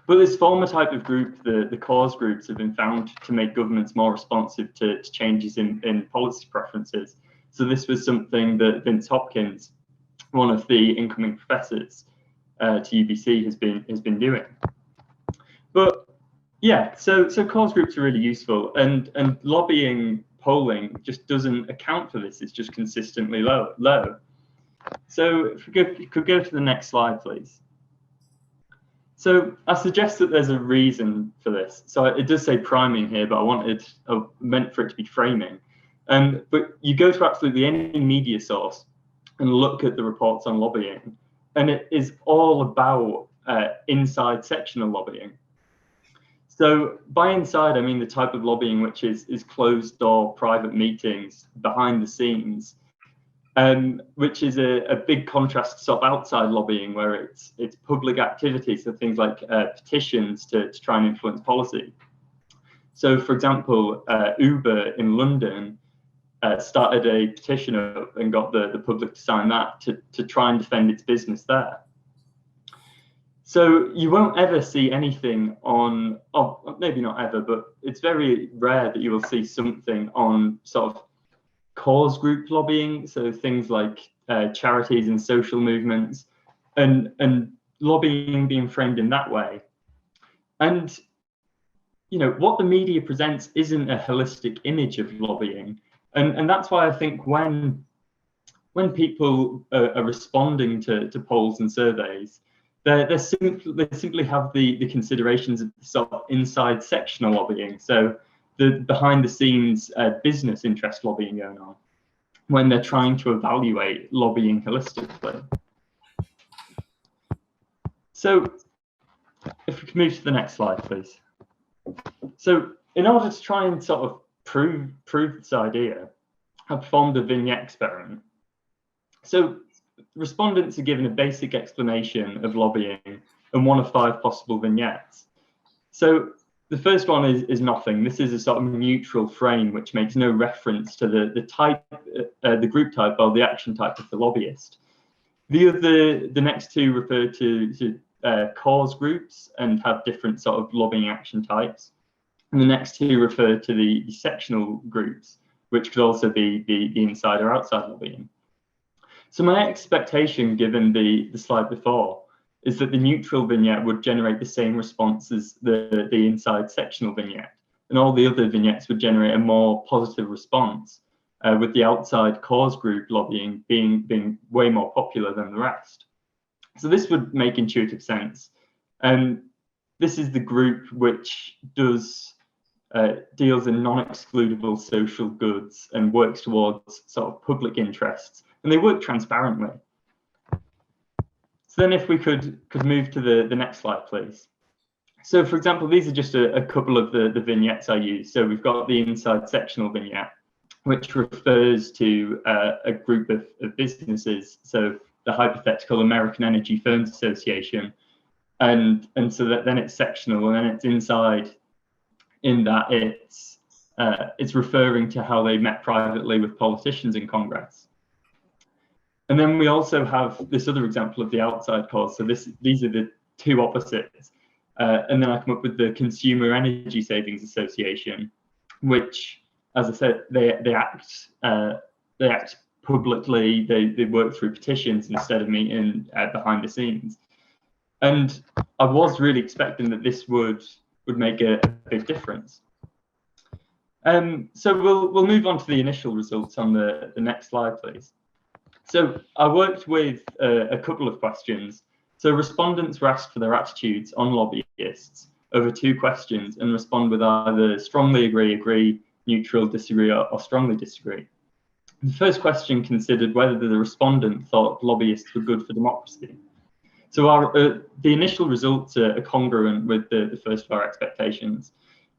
But this former type of group, the cause groups, have been found to make governments more responsive to changes in policy preferences. So this was something that Vince Hopkins, one of the incoming professors to UBC, has been doing. But yeah, so cause groups are really useful, and lobbying polling just doesn't account for this. It's just consistently low. So if we could go to the next slide, please. So I suggest that there's a reason for this. So it does say priming here, but I meant for it to be framing. But you go to absolutely any media source and look at the reports on lobbying, and it is all about inside sectional lobbying. So by inside, I mean the type of lobbying which is closed door private meetings behind the scenes, which is a big contrast to sort of outside lobbying, where it's public activity, so things like petitions to try and influence policy. So for example, Uber in London started a petition up and got the public to sign that to try and defend its business there. So you won't ever see anything on, maybe not ever, but it's very rare that you will see something on sort of cause group lobbying. So things like charities and social movements, and lobbying being framed in that way. And what the media presents isn't a holistic image of lobbying, and that's why I think when people are responding to polls and surveys, they simply have the considerations of sort of inside sectional lobbying, so the behind the scenes business interest lobbying going on, when they're trying to evaluate lobbying holistically. So if we can move to the next slide, please. So in order to try and sort of prove this idea, I performed a vignette experiment. So respondents are given a basic explanation of lobbying and one of 5 possible vignettes. So the first one is nothing. This is a sort of neutral frame which makes no reference to the type, the group type or the action type of the lobbyist. The next 2 refer to cause groups and have different sort of lobbying action types. And the next 2 refer to the sectional groups, which could also be the inside or outside lobbying. So my expectation, given the slide before, is that the neutral vignette would generate the same response as the inside sectional vignette, and all the other vignettes would generate a more positive response, with the outside cause group lobbying being way more popular than the rest. So this would make intuitive sense. This is the group which deals in non-excludable social goods and works towards sort of public interests, and they work transparently. So then if we could move to the next slide, please. So for example, these are just a couple of the vignettes I use. So we've got the inside sectional vignette, which refers to a group of businesses. So the hypothetical American Energy Firms Association, and so that then it's sectional, and then it's inside in that it's referring to how they met privately with politicians in Congress. And then we also have this other example of the outside cause. So these are the 2 opposites. And then I come up with the Consumer Energy Savings Association, which, as I said, they act publicly. They work through petitions instead of meeting behind the scenes. And I was really expecting that this would make a big difference. So we'll move on to the initial results on the next slide, please. So I worked with a couple of questions. So respondents were asked for their attitudes on lobbyists over 2 questions and respond with either strongly agree, neutral, disagree, or strongly disagree. The first question considered whether the respondent thought lobbyists were good for democracy. So the initial results are congruent with the first of our expectations.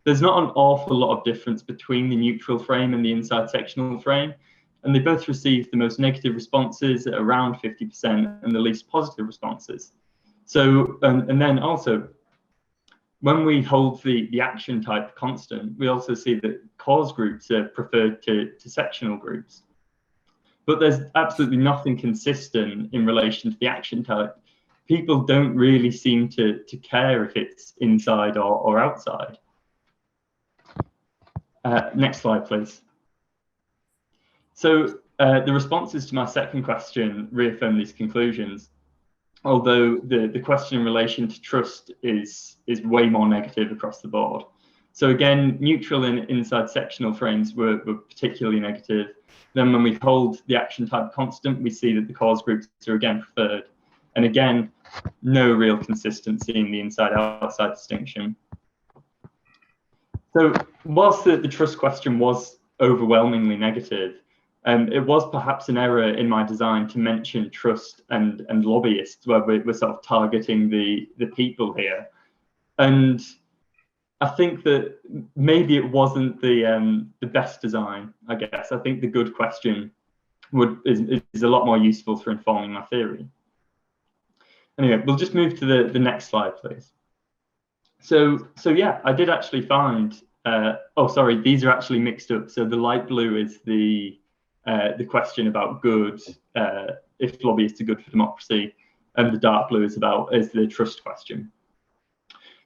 There's not an awful lot of difference between the neutral frame and the inside sectional frame, and they both received the most negative responses at around 50% and the least positive responses. So, and then also, when we hold the action type constant, we also see that cause groups are preferred to sectional groups. But there's absolutely nothing consistent in relation to the action type. People don't really seem to care if it's inside or outside. Next slide, please. So the responses to my second question reaffirm these conclusions, although the question in relation to trust is way more negative across the board. So again, neutral and inside sectional frames were particularly negative. Then when we hold the action type constant, we see that the cause groups are again preferred. And again, no real consistency in the inside-outside distinction. So whilst the trust question was overwhelmingly negative, it was perhaps an error in my design to mention trust and lobbyists, where we're sort of targeting the people here. And I think that maybe it wasn't the best design, I guess. I think the good question is a lot more useful for informing my theory. Anyway, we'll just move to the next slide, please. So yeah, I did actually find, oh, sorry, these are actually mixed up. So the light blue is the question about good, if lobbyists are good for democracy, and the dark blue is the trust question.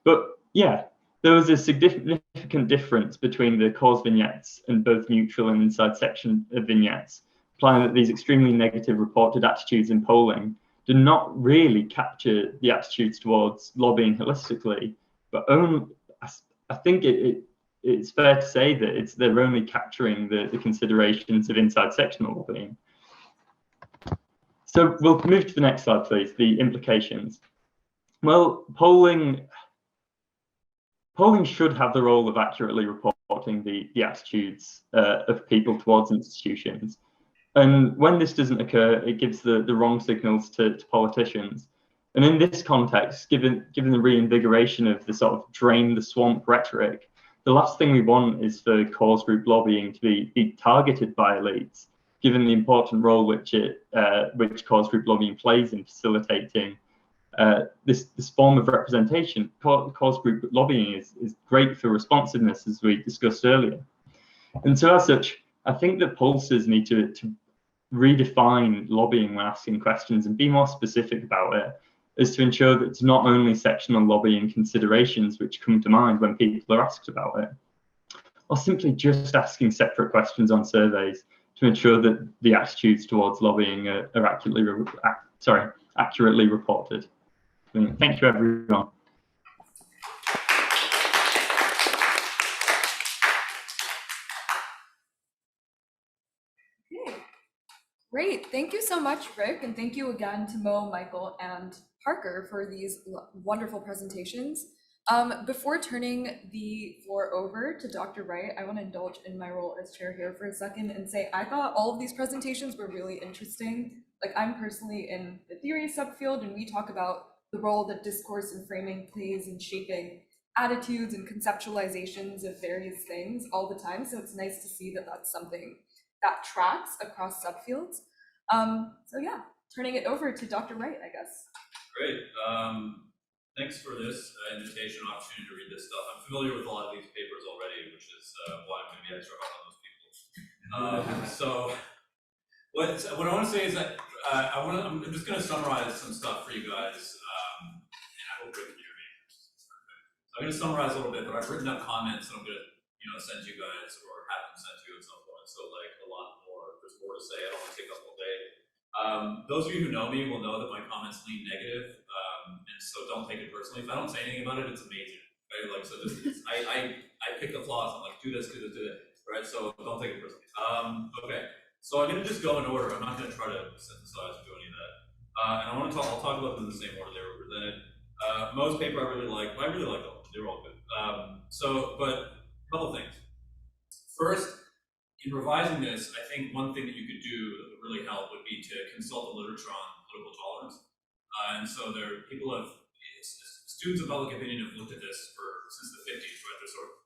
But yeah, there was a significant difference between the cause vignettes and both neutral and inside section vignettes, implying that these extremely negative reported attitudes in polling do not really capture the attitudes towards lobbying holistically, but only a I think it's fair to say that they're only capturing the considerations of inside sectional lobbying. So we'll move to the next slide, please, the implications. Well, polling should have the role of accurately reporting the attitudes of people towards institutions. And when this doesn't occur, it gives the wrong signals to politicians. And in this context, given the reinvigoration of the sort of drain the swamp rhetoric, the last thing we want is for cause group lobbying to be targeted by elites, given the important role which cause group lobbying plays in facilitating this form of representation. Cause group lobbying is great for responsiveness, as we discussed earlier. And so as such, I think that pollsters need to redefine lobbying when asking questions and be more specific about it, is to ensure that it's not only sectional lobbying considerations which come to mind when people are asked about it, or simply just asking separate questions on surveys to ensure that the attitudes towards lobbying are accurately reported. Thank you, everyone. Great, thank you so much, Rick, and thank you again to Mo, Michael, and Parker for these wonderful presentations. Before turning the floor over to Dr. Wright, I want to indulge in my role as chair here for a second and say I thought all of these presentations were really interesting. Like, I'm personally in the theory subfield, and we talk about the role that discourse and framing plays in shaping attitudes and conceptualizations of various things all the time. So it's nice to see that that's something that tracks across subfields. So yeah, turning it over to Dr. Wright, I guess. Great. Thanks for this invitation and opportunity to read this stuff. I'm familiar with a lot of these papers already, which is why I'm going to be extra hard on those people. So what I want to say is that I'm just going to summarize some stuff for you guys, and I hope Rick can hear me. So I'm going to summarize a little bit, but I've written up comments that I'm going to send you guys or have them sent to you at some point. So like a lot more, there's more to say. I don't want to take up all day. Those of you who know me will know that my comments lean negative, and so don't take it personally. If I don't say anything about it, it's amazing, right? Like, so I pick the flaws. I'm like, do this, right? So don't take it personally. Okay, so I'm gonna just go in order. I'm not gonna try to synthesize or do any of that. And I'll talk about them in the same order they were presented. Most paper I really like. Well, I really like them. They're all good. But a couple things. First, in revising this, I think one thing that you could do that would really help would be to consult the literature on political tolerance. And so students of public opinion have looked at this since the 50s, right? There's sort of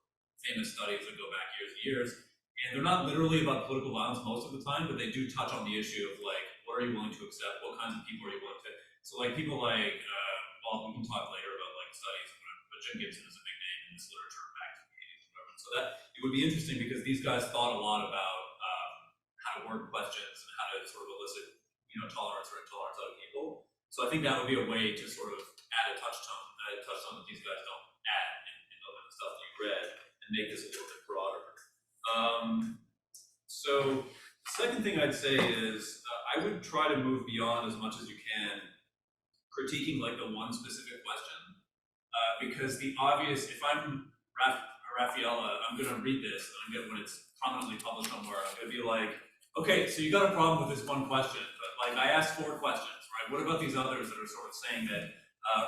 famous studies that go back years and years. And they're not literally about political violence most of the time, but they do touch on the issue of like, what are you willing to accept? What kinds of people are you willing to? So like people like, well, we can talk later about like studies, but Jim Gibson is a big name in this literature back to the 80s or whatever. So that it would be interesting because these guys thought a lot about how to word questions and how to sort of elicit, tolerance or intolerance out of people. So I think that would be a way to sort of add a touchstone that these guys don't add in the stuff that you read and make this a little bit broader. So the second thing I'd say is I would try to move beyond as much as you can critiquing like the one specific question, because the obvious, if I'm Raffaella, I'm going to read this and when it's prominently published somewhere, I'm going to be like, okay, so you got a problem with this one question, but like I asked 4 questions, right? What about these others that are sort of saying that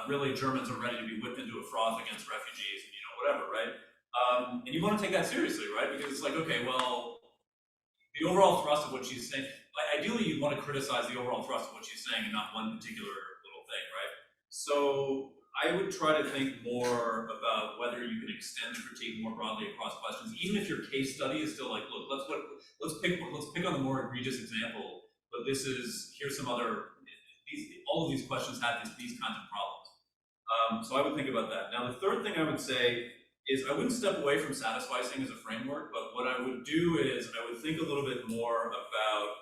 really Germans are ready to be whipped into a froth against refugees and whatever, right? And you want to take that seriously, right? Because it's like, okay, well, the overall thrust of what she's saying, like ideally you want to criticize the overall thrust of what she's saying and not one particular little thing, right? So I would try to think more about whether you can extend the critique more broadly across questions, even if your case study is still like, look, let's pick on the more egregious example, but here's some other, all of these questions have these kinds of problems. So I would think about that. Now the third thing I would say is I wouldn't step away from satisficing as a framework, but what I would do is I would think a little bit more about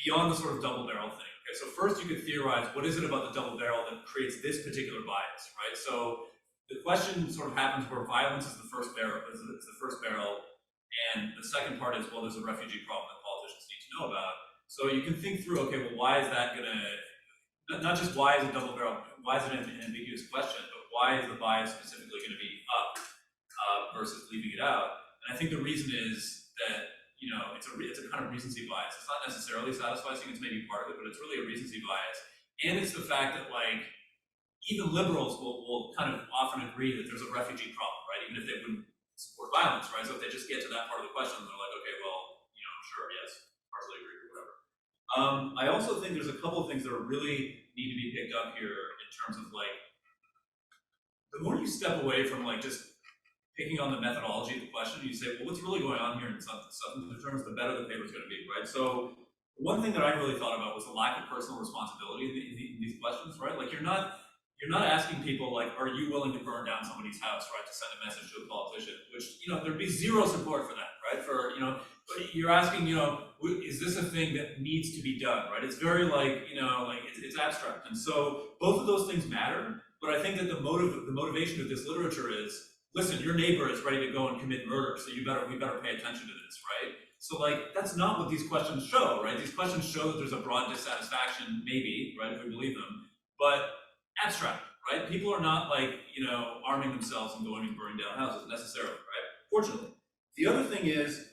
beyond the sort of double barrel thing. Okay, so first you could theorize what is it about the double barrel that creates this particular bias, right? So the question sort of happens where violence is the first barrel, and the second part is, well, there's a refugee problem that politicians need to know about. So you can think through, okay, well, why is that gonna, not just why is it double barrel, why is it an ambiguous question, but why is the bias specifically gonna be up? versus leaving it out. And I think the reason is that, you know, it's a kind of recency bias. It's not necessarily satisfying, it's maybe part of it, but it's really a recency bias. And it's the fact that, like, even liberals will kind of often agree that there's a refugee problem, right? Even if they wouldn't support violence, right? So if they just get to that part of the question, they're like, okay, well, you know, sure, yes, partially agree or whatever. I also think there's a couple of things that really need to be picked up here in terms of, like, the more you step away from, like, just picking on the methodology of the question, you say, well, what's really going on here in substantive terms, the better the paper is going to be, right? So one thing that I really thought about was the lack of personal responsibility in these questions, right? Like, you're not asking people, like, are you willing to burn down somebody's house, right, to send a message to a politician, which, you know, there'd be zero support for that, right? For, you know, but you're asking, you know, is this a thing that needs to be done, right? It's very, like, you know, like, it's abstract. And so both of those things matter, but I think that the motivation of this literature is, listen, your neighbor is ready to go and commit murder, so we better pay attention to this, right? So, like, that's not what these questions show, right? These questions show that there's a broad dissatisfaction, maybe, right, if we believe them, but abstract, right? People are not, like, you know, arming themselves and going and burning down houses necessarily, right? Fortunately. The other thing is,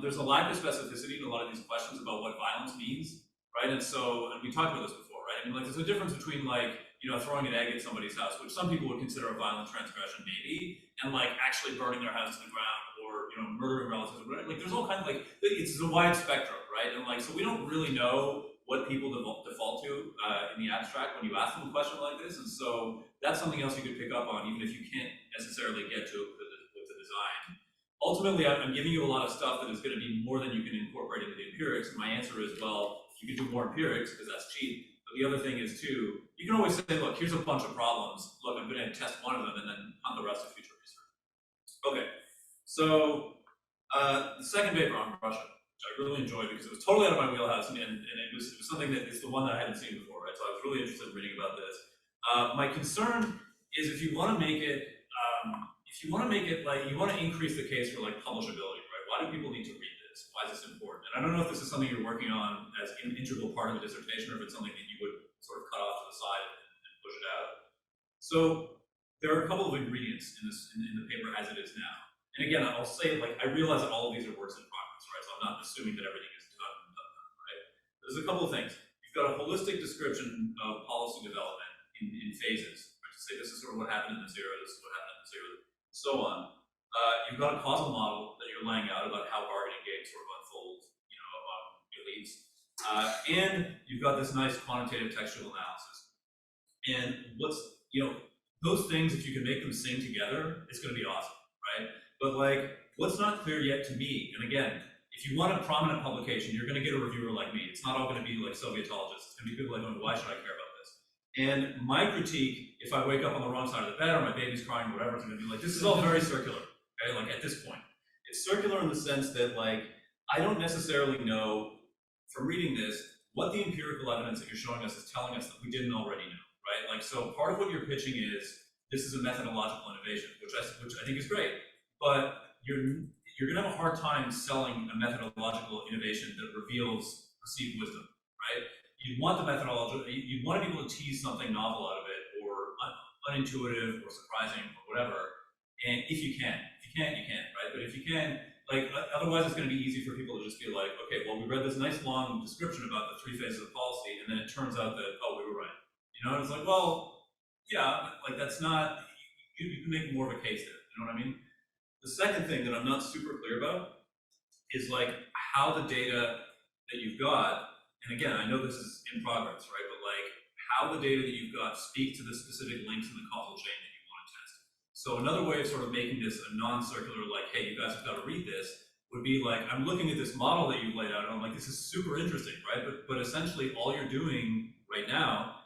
there's a lack of specificity in a lot of these questions about what violence means, right? And so, and we talked about this before, right? I mean, like, there's a difference between, like, you know, throwing an egg at somebody's house, which some people would consider a violent transgression, maybe, and, like, actually burning their house to the ground, or, you know, murdering relatives, or whatever. Like, there's all kinds of, like, it's a wide spectrum, right? And, like, so we don't really know what people default to in the abstract when you ask them a question like this, and so that's something else you could pick up on, even if you can't necessarily get to it with the design. Ultimately, I'm giving you a lot of stuff that is going to be more than you can incorporate into the empirics, and my answer is, well, you can do more empirics, because that's cheap. But the other thing is, too, you can always say, look, here's a bunch of problems. Look, I'm going to test one of them and then hunt the rest of future research. Okay, so the second paper on Russia, which I really enjoyed because it was totally out of my wheelhouse, and it was something that is the one that I hadn't seen before, right? So I was really interested in reading about this. My concern is if you want to make it, like, you want to increase the case for, like, publishability, right? Why do people need to read this? Why is this important? And I don't know if this is something you're working on as an integral part of the dissertation, or if it's something that you would sort of cut off to the side and push it out. So there are a couple of ingredients in the paper as it is now. And again, I'll say, like, I realize that all of these are works in progress, right? So I'm not assuming that everything is done, right? There's a couple of things. You've got a holistic description of policy development in phases, right? To say this is sort of what happened in the zero, this is what happened in the zero, so on. You've got a causal model that you're laying out about how bargaining games sort of unfold, you know, among elites. And you've got this nice quantitative textual analysis. And what's, you know, those things, if you can make them sing together, it's going to be awesome, right? But, like, what's not clear yet to me, and again, if you want a prominent publication, you're going to get a reviewer like me. It's not all going to be like Sovietologists. It's going to be people like, why should I care about this? And my critique, if I wake up on the wrong side of the bed or my baby's crying or whatever, it's going to be like, this is all very circular, okay? Like, at this point. It's circular in the sense that, like, I don't necessarily know from reading this what the empirical evidence that you're showing us is telling us that we didn't already know, right? Like, so part of what you're pitching is this is a methodological innovation, which I think is great, but you're going to have a hard time selling a methodological innovation that reveals perceived wisdom, right? You want the methodology, you want to be able to tease something novel out of it, or unintuitive, or surprising, or whatever. And if you can, you can, right? But if you can, like, otherwise it's going to be easy for people to just be like, okay, well, we read this nice long description about the 3 phases of policy, and then it turns out that, oh, we were right. You know, and it's like, well, yeah, like, that's not, you can make more of a case there, you know what I mean? The second thing that I'm not super clear about is, like, how the data that you've got, and again, I know this is in progress, right? But, like, how the data that you've got speak to the specific links in the causal chain that you want to test. So another way of sort of making this a non-circular, like, hey, you guys have got to read this, would be like, I'm looking at this model that you've laid out, and I'm like, this is super interesting, right? But essentially all you're doing right now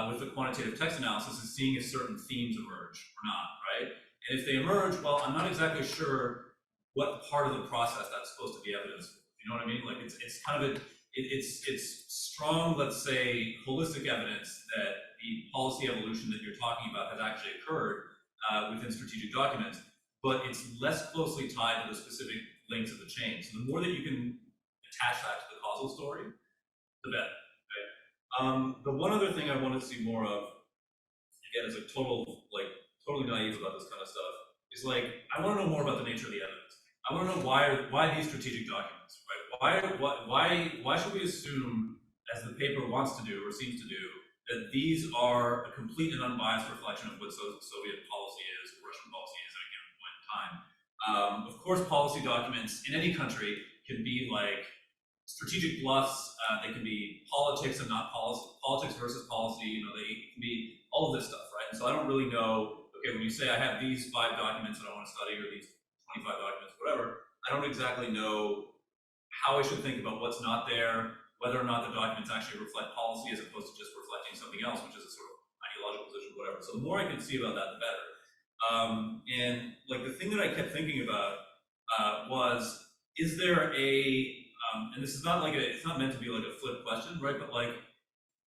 with the quantitative text analysis is seeing if certain themes emerge or not, right? And if they emerge, well, I'm not exactly sure what part of the process that's supposed to be evidence for. You know what I mean? Like, it's kind of it's strong, let's say, holistic evidence that the policy evolution that you're talking about has actually occurred within strategic documents, but it's less closely tied to the specific links of the chain. So the more that you can attach that to the causal story, the better. Right? The one other thing I want to see more of, again, is a totally naive about this kind of stuff, is like, I want to know more about the nature of the evidence. I want to know why these strategic documents, right? Why should we assume, as the paper wants to do or seems to do, that these are a complete and unbiased reflection of what Soviet policy is, or Russian policy is at a given point in time? Of course, policy documents in any country can be like strategic bluffs. They can be politics and not policy, politics versus policy. You know, they can be all of this stuff, right? And so I don't really know. Okay, when you say I have these 5 documents that I want to study, or these 25 documents, whatever, I don't exactly know how I should think about what's not there, whether or not the documents actually reflect policy as opposed to just reflecting something else, which is a sort of ideological position, whatever. So the more I can see about that, the better. And like the thing that I kept thinking about was, is there a, and this is not like it's not meant to be like a flip question, right? But like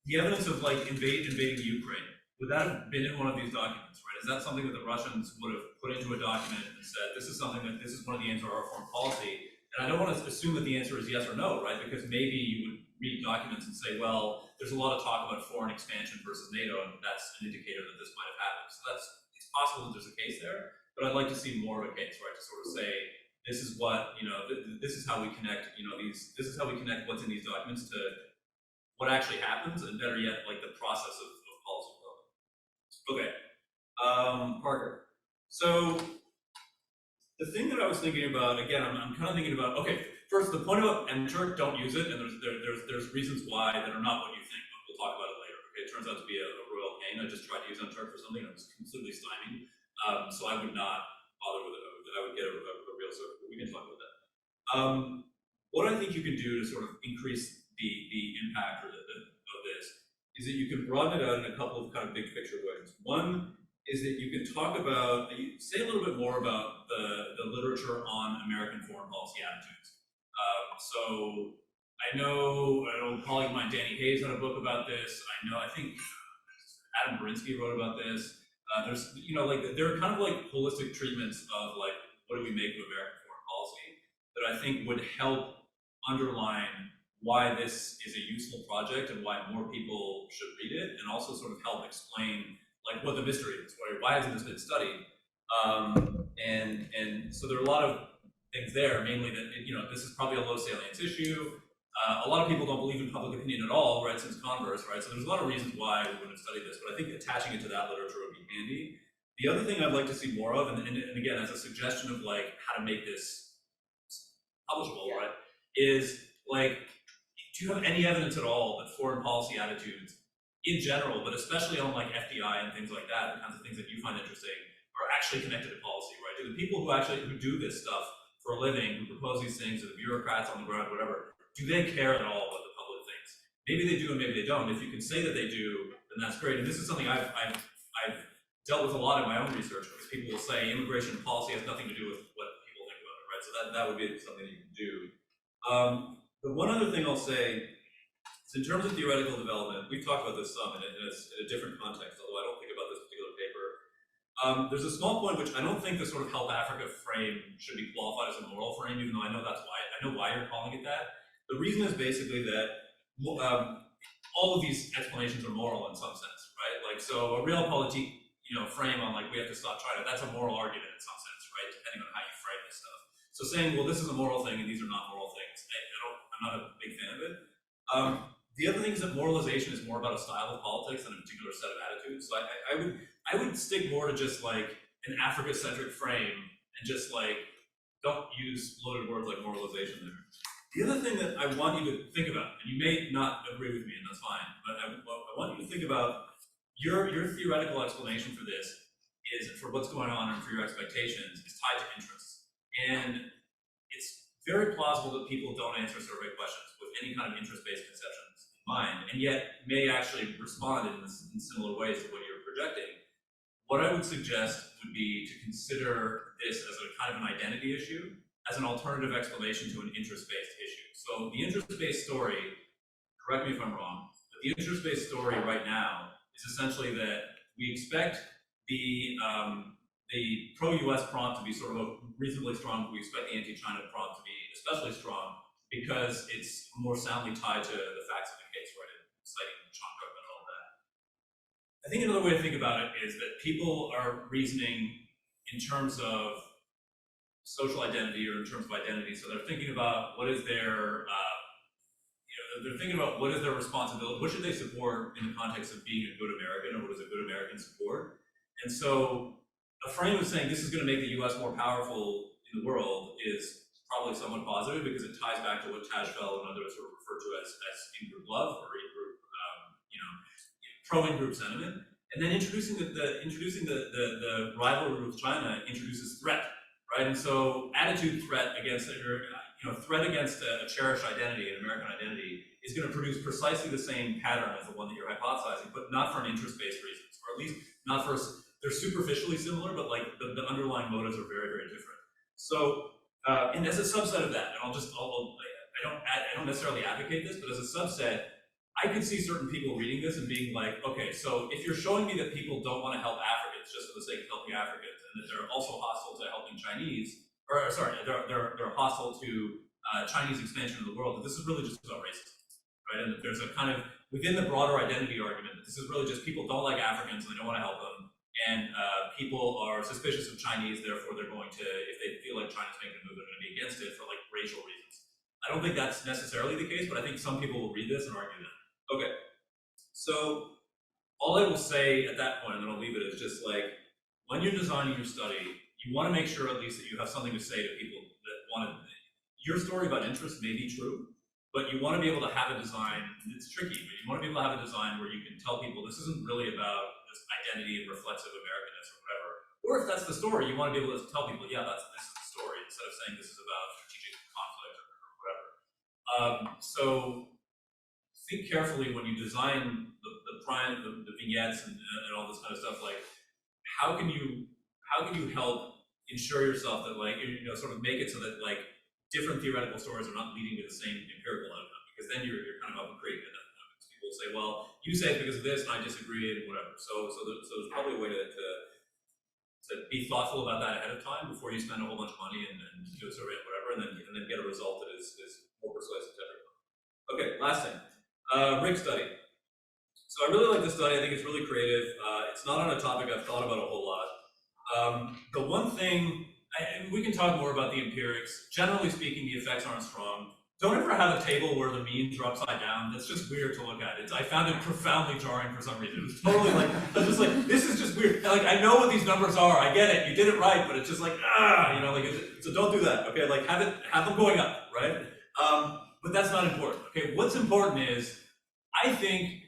the evidence of like invading the Ukraine, would that have been in one of these documents, right? Is that something that the Russians would have put into a document and said, this is something that, this is one of the answers of our foreign policy? And I don't want to assume that the answer is yes or no, right? Because maybe you would read documents and say, well, there's a lot of talk about foreign expansion versus NATO, and that's an indicator that this might have happened. So it's possible that there's a case there, but I'd like to see more of a case, right? To sort of say, this is what, you know, this is how we connect, you know, this is how we connect what's in these documents to what actually happens, and better yet, like the process of policy development. Okay, Parker. So the thing that I was thinking about, again, I'm kind of thinking about, okay, first, the point about mturk, don't use it, and there's reasons why that are not what you think, but we'll talk about it later. Okay, it turns out to be a royal pain. I just tried to use mturk for something, and it was completely stymied, so I would not bother with it. I would get a real server, but we can talk about that. What I think you can do to sort of increase the impact of this is that you can broaden it out in a couple of kind of big picture ways. One is that you can talk about, you say a little bit more about the literature on American foreign policy attitudes. So I know an old colleague of mine, Danny Hayes, had a book about this. I think Adam Berinsky wrote about this. There's, you know, like there are kind of like holistic treatments of like, what do we make of American foreign policy that I think would help underline why this is a useful project and why more people should read it, and also sort of help explain like what the mystery is, why hasn't this been studied? And so there are a lot of things there, mainly that, you know, this is probably a low salience issue. A lot of people don't believe in public opinion at all, right, since Converse, right? So there's a lot of reasons why we wouldn't study this, but I think attaching it to that literature would be handy. The other thing I'd like to see more of, and again, as a suggestion of like how to make this publishable, right, is like, do you have any evidence at all that foreign policy attitudes in general, but especially on like FDI and things like that, the kinds of things that you find interesting, are actually connected to policy, right? Do the people who do this stuff for a living, who propose these things, or the bureaucrats on the ground, whatever, do they care at all what the public thinks? Maybe they do and maybe they don't. If you can say that they do, then that's great. And this is something I've dealt with a lot in my own research, because people will say immigration policy has nothing to do with what people think about it, right? So that would be something you can do. The one other thing I'll say is, in terms of theoretical development, we've talked about this some in a different context, although I don't think about this particular paper. There's a small point which I don't think the sort of Help Africa frame should be qualified as a moral frame, even though I know why you're calling it that. The reason is basically that all of these explanations are moral in some sense, right? Like, so a realpolitik, you know, frame on like we have to stop China, that's a moral argument in some sense, right? Depending on how you frame this stuff. So saying, well, this is a moral thing and these are not moral things, I'm not a big fan of it. The other thing is that moralization is more about a style of politics than a particular set of attitudes. So I would stick more to just like an Africa-centric frame and just like don't use loaded words like moralization there. The other thing that I want you to think about, and you may not agree with me, and that's fine, but I want you to think about your theoretical explanation for this is, for what's going on and for your expectations, is tied to interests. And it's very plausible that people don't answer survey questions with any kind of interest-based conceptions in mind, and yet may actually respond in similar ways to what you're projecting. What I would suggest would be to consider this as a kind of an identity issue, as an alternative explanation to an interest-based issue. So the interest-based story, correct me if I'm wrong, but the interest-based story right now is essentially that we expect the pro-US prompt to be sort of reasonably strong, but we expect the anti-China prompt to be especially strong because it's more soundly tied to the facts of the case, right, citing Sean Cookman and all that. I think another way to think about it is that people are reasoning in terms of social identity or in terms of identity. So they're thinking about what is their, they're thinking about what is their responsibility, what should they support in the context of being a good American, or what does a good American support? And so a frame of saying this is going to make the US more powerful in the world is probably somewhat positive, because it ties back to what Tajfel and others sort of refer to as in-group love, or in-group, pro-in-group sentiment. And then introducing the rivalry with China introduces threat, right? And so attitude threat against threat against a cherished identity, an American identity, is going to produce precisely the same pattern as the one that you're hypothesizing, but not for an interest-based reasons, or at least not for, they're superficially similar, but like the underlying motives are very, very different. So, and as a subset of that, and I don't necessarily advocate this, but as a subset, I could see certain people reading this and being like, okay, so if you're showing me that people don't want to help Africans just for the sake of helping Africans, and that they're also hostile to helping Chinese, or sorry, they're hostile to Chinese expansion of the world, that this is really just about racism, right? And that there's a kind of, within the broader identity argument, that this is really just people don't like Africans and they don't want to help them, and people are suspicious of Chinese, therefore they're going to, if they feel like China's making a move, they're going to be against it for like racial reasons. I don't think that's necessarily the case, but I think some people will read this and argue that. Okay, so all I will say at that point, and then I'll leave it, is just like, when you're designing your study, you want to make sure at least that you have something to say to people that want to, your story about interest may be true, but you want to be able to have a design, and it's tricky, but you want to be able to have a design where you can tell people this isn't really about just identity and reflexive Americanness or whatever. Or if that's the story, you want to be able to tell people, yeah, this is the story, instead of saying this is about strategic conflict or whatever. So think carefully when you design the vignettes and all this kind of stuff. Like, how can you help ensure yourself that, like, sort of make it so that like different theoretical stories are not leading to the same empirical outcome? Because then you're kind of up a creek, and then people will say, well, you say it's because of this, and I disagree, and whatever. So there's probably a way to be thoughtful about that ahead of time before you spend a whole bunch of money and do a survey or whatever, and then get a result that is more persuasive to everyone. Okay, last thing, rig study. So I really like this study. I think it's really creative. It's not on a topic I've thought about a whole lot. The one thing, we can talk more about the empirics. Generally speaking, the effects aren't strong. Don't ever have a table where the means are upside down. That's just weird to look at. I found it profoundly jarring for some reason. It was totally like, I was just like, this is just weird. Like, I know what these numbers are. I get it. You did it right, but it's just like, so don't do that. Okay, like have them going up, right? But that's not important. Okay, what's important is, I think,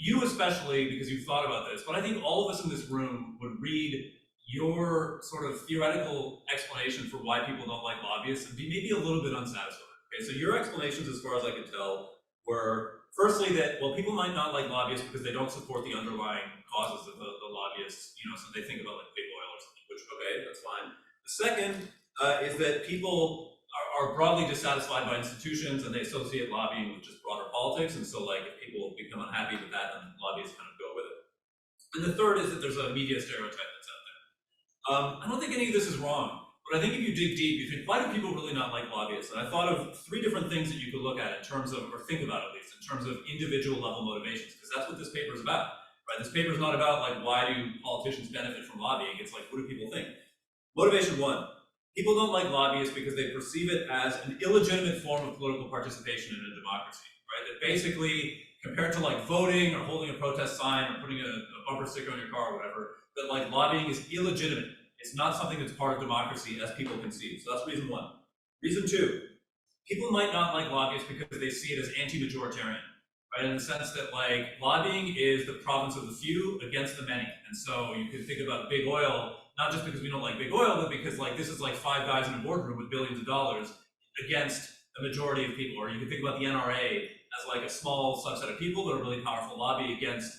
you especially, because you've thought about this, but I think all of us in this room would read your sort of theoretical explanation for why people don't like lobbyists and be maybe a little bit unsatisfied. Okay, so your explanations, as far as I could tell, were firstly that, well, people might not like lobbyists because they don't support the underlying causes of the lobbyists, so they think about like big oil or something, which, okay, that's fine. The second is that people are broadly dissatisfied by institutions and they associate lobbying with just broader politics, and so like if people become unhappy with that, then lobbyists kind of go with it. And the third is that there's a media stereotype that's out there. I don't think any of this is wrong, but I think if you dig deep, you think, why do people really not like lobbyists? And I thought of 3 different things that you could look at in terms of, or think about at least, in terms of individual level motivations, because that's what this paper is about, right? This paper is not about like, why do politicians benefit from lobbying? It's like, what do people think? Motivation 1. People don't like lobbyists because they perceive it as an illegitimate form of political participation in a democracy, right? That basically, compared to like voting or holding a protest sign or putting a bumper sticker on your car or whatever, that like lobbying is illegitimate. It's not something that's part of democracy as people conceive. So that's reason 1. Reason 2, people might not like lobbyists because they see it as anti-majoritarian, right? In the sense that like lobbying is the province of the few against the many. And so you could think about big oil, not just because we don't like big oil, but because like this is like 5 guys in a boardroom with billions of dollars against a majority of people. Or you can think about the NRA as like a small subset of people that are really powerful lobby against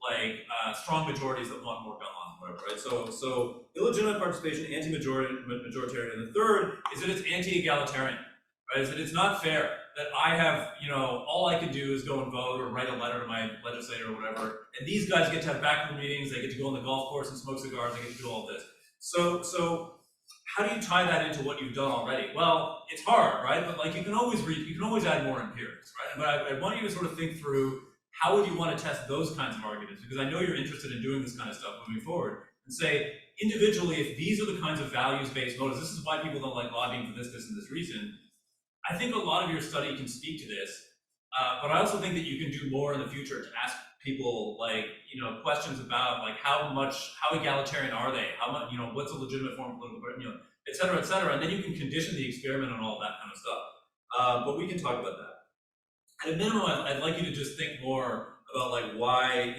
like strong majorities that want more gun laws, whatever, right? So illegitimate participation, anti-majoritarian. And the third is that it's anti-egalitarian, right? Is that it's not fair that I have, all I can do is go and vote or write a letter to my legislator or whatever, and these guys get to have backroom meetings, they get to go on the golf course and smoke cigars, they get to do all this. So how do you tie that into what you've done already? Well, it's hard, right? But like you can always add more empirics, right? But I want you to sort of think through, how would you want to test those kinds of arguments? Because I know you're interested in doing this kind of stuff moving forward, and say, individually, if these are the kinds of values-based motives, this is why people don't like lobbying for this, and this reason. I think a lot of your study can speak to this, but I also think that you can do more in the future to ask people like, questions about like how egalitarian are they? How much, what's a legitimate form of political, et cetera, and then you can condition the experiment on all of that kind of stuff. But we can talk about that. At a minimum, I'd like you to just think more about like why,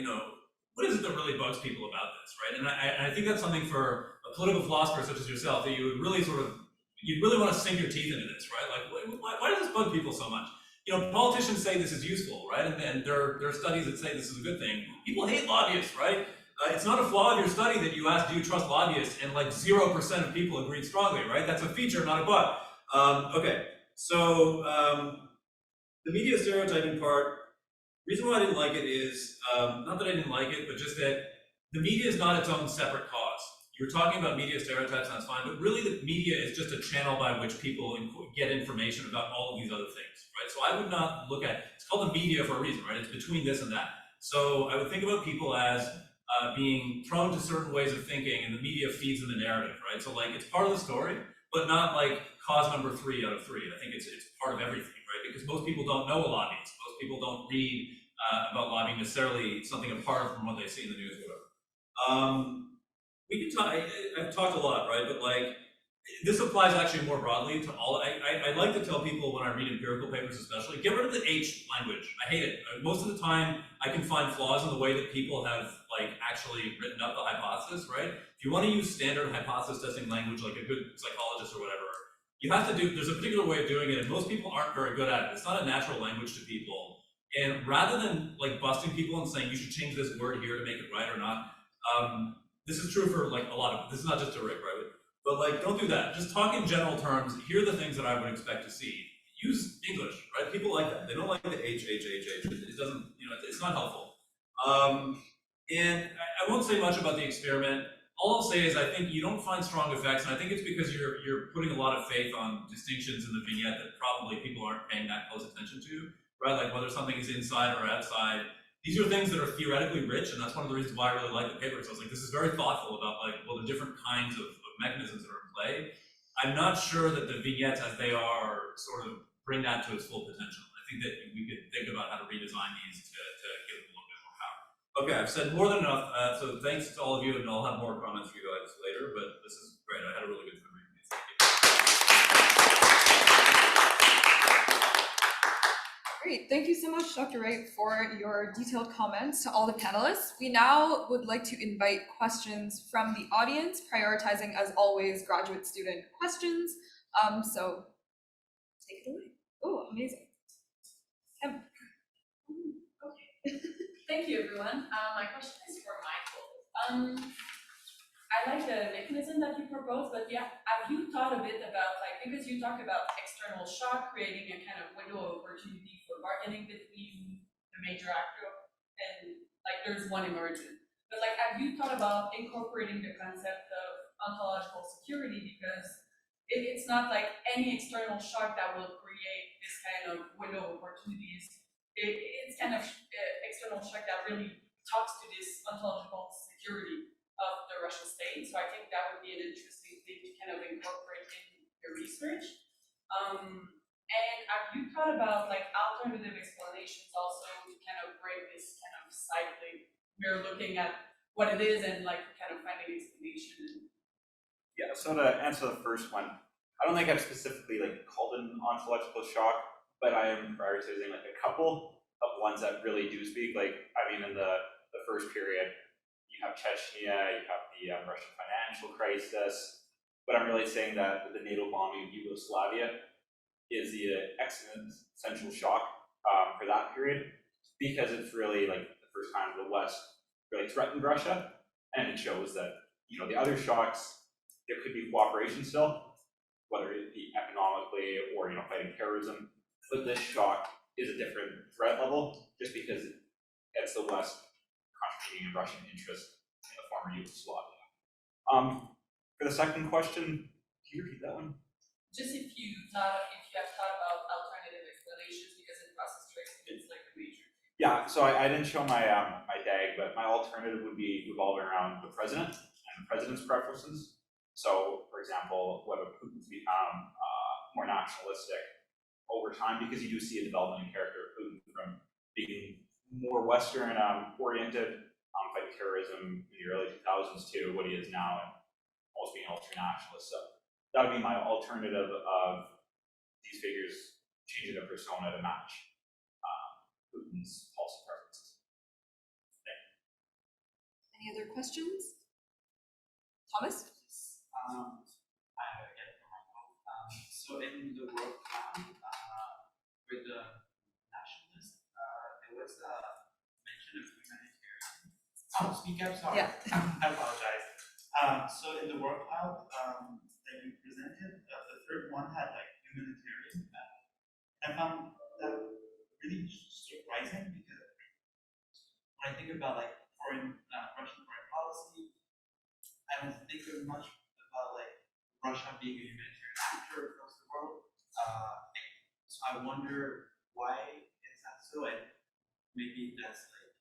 what is it that really bugs people about this, right? And I think that's something for a political philosopher such as yourself that you would really you'd really want to sink your teeth into this, right? Like, why does this bug people so much? Politicians say this is useful, right? And there are studies that say this is a good thing. People hate lobbyists, right? It's not a flaw of your study that you asked, do you trust lobbyists? And like 0% of people agreed strongly, right? That's a feature, not a bug. Okay, so the media stereotyping part, reason why I didn't like it is, not that I didn't like it, but just that the media is not its own separate cause. You're talking about media stereotypes, and that's fine, but really the media is just a channel by which people get information about all of these other things, right? So I would not look at, it's called the media for a reason, right? It's between this and that. So I would think about people as being prone to certain ways of thinking, and the media feeds them the narrative, right? So like, it's part of the story, but not like cause number 3 out of 3. I think it's part of everything, right? Because most people don't know a lobbyist. Most people don't read about lobbying necessarily something apart from what they see in the news or whatever. We can talk, I've talked a lot, right? But like, this applies actually more broadly to all. I like to tell people when I read empirical papers especially, get rid of the H language. I hate it. Most of the time, I can find flaws in the way that people have like actually written up the hypothesis, right? If you want to use standard hypothesis testing language like a good psychologist or whatever, you have to do, there's a particular way of doing it, and most people aren't very good at it. It's not a natural language to people. And rather than like busting people and saying you should change this word here to make it right or not, this is true for like a lot of, this is not just to Rick, right? But like, don't do that. Just talk in general terms. Here are the things that I would expect to see. Use English, right? People like that. They don't like the H. It doesn't, it's not helpful. And I won't say much about the experiment. All I'll say is I think you don't find strong effects, and I think it's because you're putting a lot of faith on distinctions in the vignette that probably people aren't paying that close attention to, right? Like whether something is inside or outside. These are things that are theoretically rich, and that's one of the reasons why I really like the paper. So I was like, this is very thoughtful about like, well, the different kinds of mechanisms that are in play. I'm not sure that the vignettes as they are sort of bring that to its full potential. I think that we could think about how to redesign these to give them a little bit more power. Okay, I've said more than enough, so thanks to all of you, and I'll have more comments for you guys later, but this is great. I had a really good time reading these. Thank you. Great, thank you so much, Dr. Wright, for your detailed comments to all the panelists. We now would like to invite questions from the audience, prioritizing, as always, graduate student questions. So take it away. Oh, amazing. Okay. Thank you, everyone. My question is for Michael. I like the mechanism that you propose, but yeah, have you thought a bit about, like, because you talk about external shock creating a kind of window of opportunity for bargaining between the major actor and like there's one emergent. But like, have you thought about incorporating the concept of ontological security, because it's not like any external shock that will create this kind of window of opportunities. It's kind of external shock that really talks to this ontological security of the Russian state. So I think that would be an interesting thing to kind of incorporate in your research. And have you thought about like alternative explanations also to kind of break this kind of cycling? We're looking at what it is and like kind of finding explanation. Yeah, so to answer the first one, I don't think I've specifically like called it an ontological shock, but I am prioritizing like a couple of ones that really do speak. Like, I mean, in the first period, you have Chechnya, you have the Russian financial crisis, but I'm really saying that the NATO bombing of Yugoslavia is the existential shock for that period, because it's really like the first time the West really threatened Russia, and it shows that, the other shocks, there could be cooperation still, whether it be economically or, fighting terrorism, but this shock is a different threat level, just because it's the West contributing in Russian interest in the former Yugoslavia. For the second question, can you repeat that one? Just if you have thought about alternative explanations, because in process tracing it's like a major. Yeah, so I didn't show my my DAG, but my alternative would be revolving around the president and and president's preferences. So, for example, whether Putin's become more nationalistic over time, because you do see a development in character of Putin from being more Western oriented, fighting terrorism in the early 2000s to what he is now, and almost being ultra-nationalist. So that would be my alternative of these figures changing their persona to match Putin's policy preferences. Any other questions? Thomas? I have again for Michael. So in the world plan with the nationalists, there was a mention of humanitarian. Oh, speak up, sorry. Yeah. I apologize. So in the work cloud that you presented, the third one had like humanitarian. I found that really surprising because when I think about like Russian foreign policy, I don't think of much about like Russia being a humanitarian actor across the world. So I wonder why is that so, and maybe that's like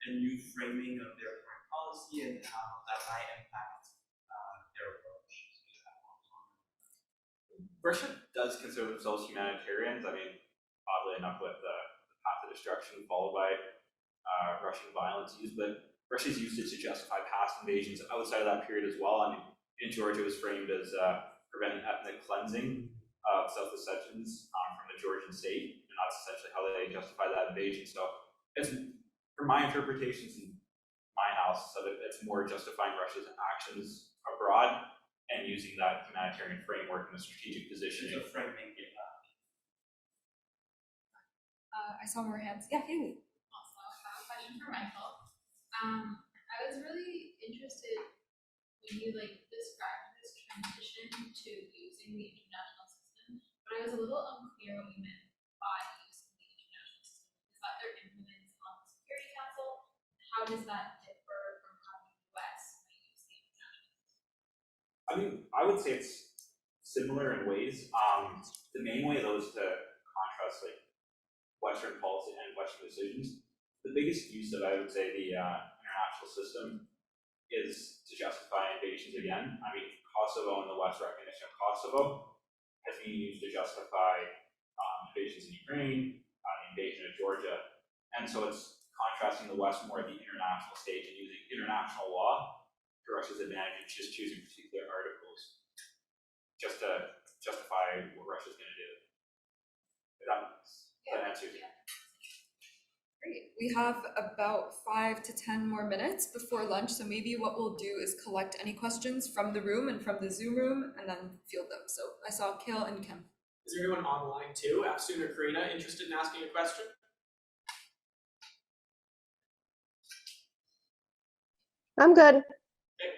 a new framing of their foreign policy and how that might impact their approach to that one. Russia does consider themselves humanitarians. I mean, oddly enough, with the path of destruction followed by Russian violence used, but Russia's used it to justify past invasions outside of that period as well. I mean, in Georgia, it was framed as preventing ethnic cleansing of South Ossetians from the Georgian state, and that's essentially how they justify that invasion. So it's, from my interpretations in my house, so that it's more justifying Russia's actions abroad and using that humanitarian framework in a strategic position. It's a framing. I saw more hands. Yeah, Haley. Also, I have a question for Michael. I was really interested when you described this transition to using the international system, but I was a little unclear what you meant by using the international system. Is that their influence on the Security Council? How does that differ from how the US might use the international system? I mean, I would say it's similar in ways. The main way, though, is to contrast like Western policy and Western decisions. The biggest use of, I would say, the international system is to justify invasions again. I mean, Kosovo and the West recognition of Kosovo has been used to justify invasions in Ukraine, the invasion of Georgia. And so it's contrasting the West more at the international stage and using international law to Russia's advantage, and just choosing particular articles just to justify what Russia's going to do. If that answers you. Great. We have about 5 to 10 more minutes before lunch, so maybe what we'll do is collect any questions from the room and from the Zoom room and then field them. So I saw Kale and Kim. Is there anyone online too, Afsun or Karina, interested in asking a question? I'm good.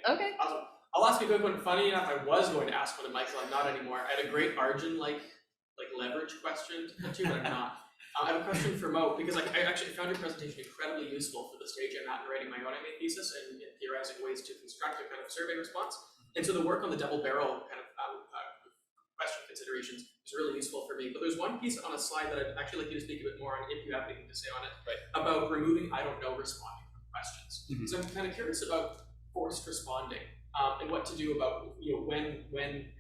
Okay. Awesome. I'll ask a quick one. Funny enough, I was going to ask one of Michael. I'm not anymore. I had a great Arjun like leverage question to put to you, but I'm not. I have a question for Mo, because I actually found your presentation incredibly useful for the stage I'm at in writing my own MA thesis and in theorizing ways to construct a kind of survey response. And so the work on the double barrel kind of question considerations is really useful for me. But there's one piece on a slide that I'd actually like you to speak a bit more on, if you have anything to say on it, right, about removing I don't know responding from questions. Mm-hmm. So I'm kind of curious about forced responding and what to do about when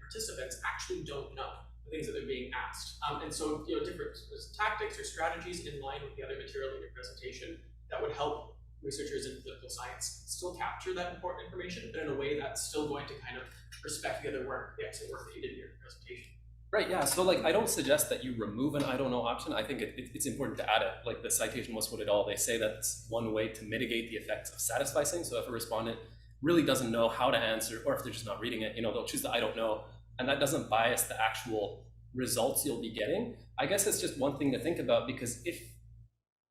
participants actually don't know the things that they're being asked. And so different tactics or strategies in line with the other material in your presentation that would help researchers in political science still capture that important information, but in a way that's still going to kind of respect the other work, the excellent work that you did in your presentation. Right, yeah, so I don't suggest that you remove an I don't know option. I think it's important to add it. Like the citation was what it all. They say that's one way to mitigate the effects of satisficing. So if a respondent really doesn't know how to answer, or if they're just not reading it, they'll choose the I don't know, and that doesn't bias the actual results you'll be getting. I guess it's just one thing to think about, because if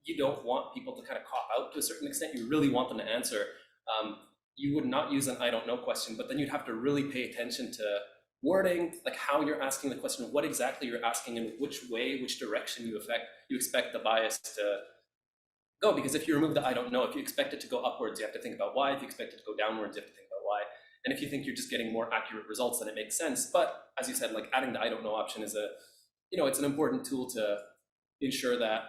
you don't want people to kind of cop out to a certain extent, you really want them to answer, you would not use an I don't know question, but then you'd have to really pay attention to wording, like how you're asking the question, what exactly you're asking, and which way, which direction you expect the bias to go. Because if you remove the I don't know, if you expect it to go upwards, you have to think about why. If you expect it to go downwards, you have to think about why. And if you think you're just getting more accurate results, then it makes sense. But as you said, like adding the I don't know option is it's an important tool to ensure that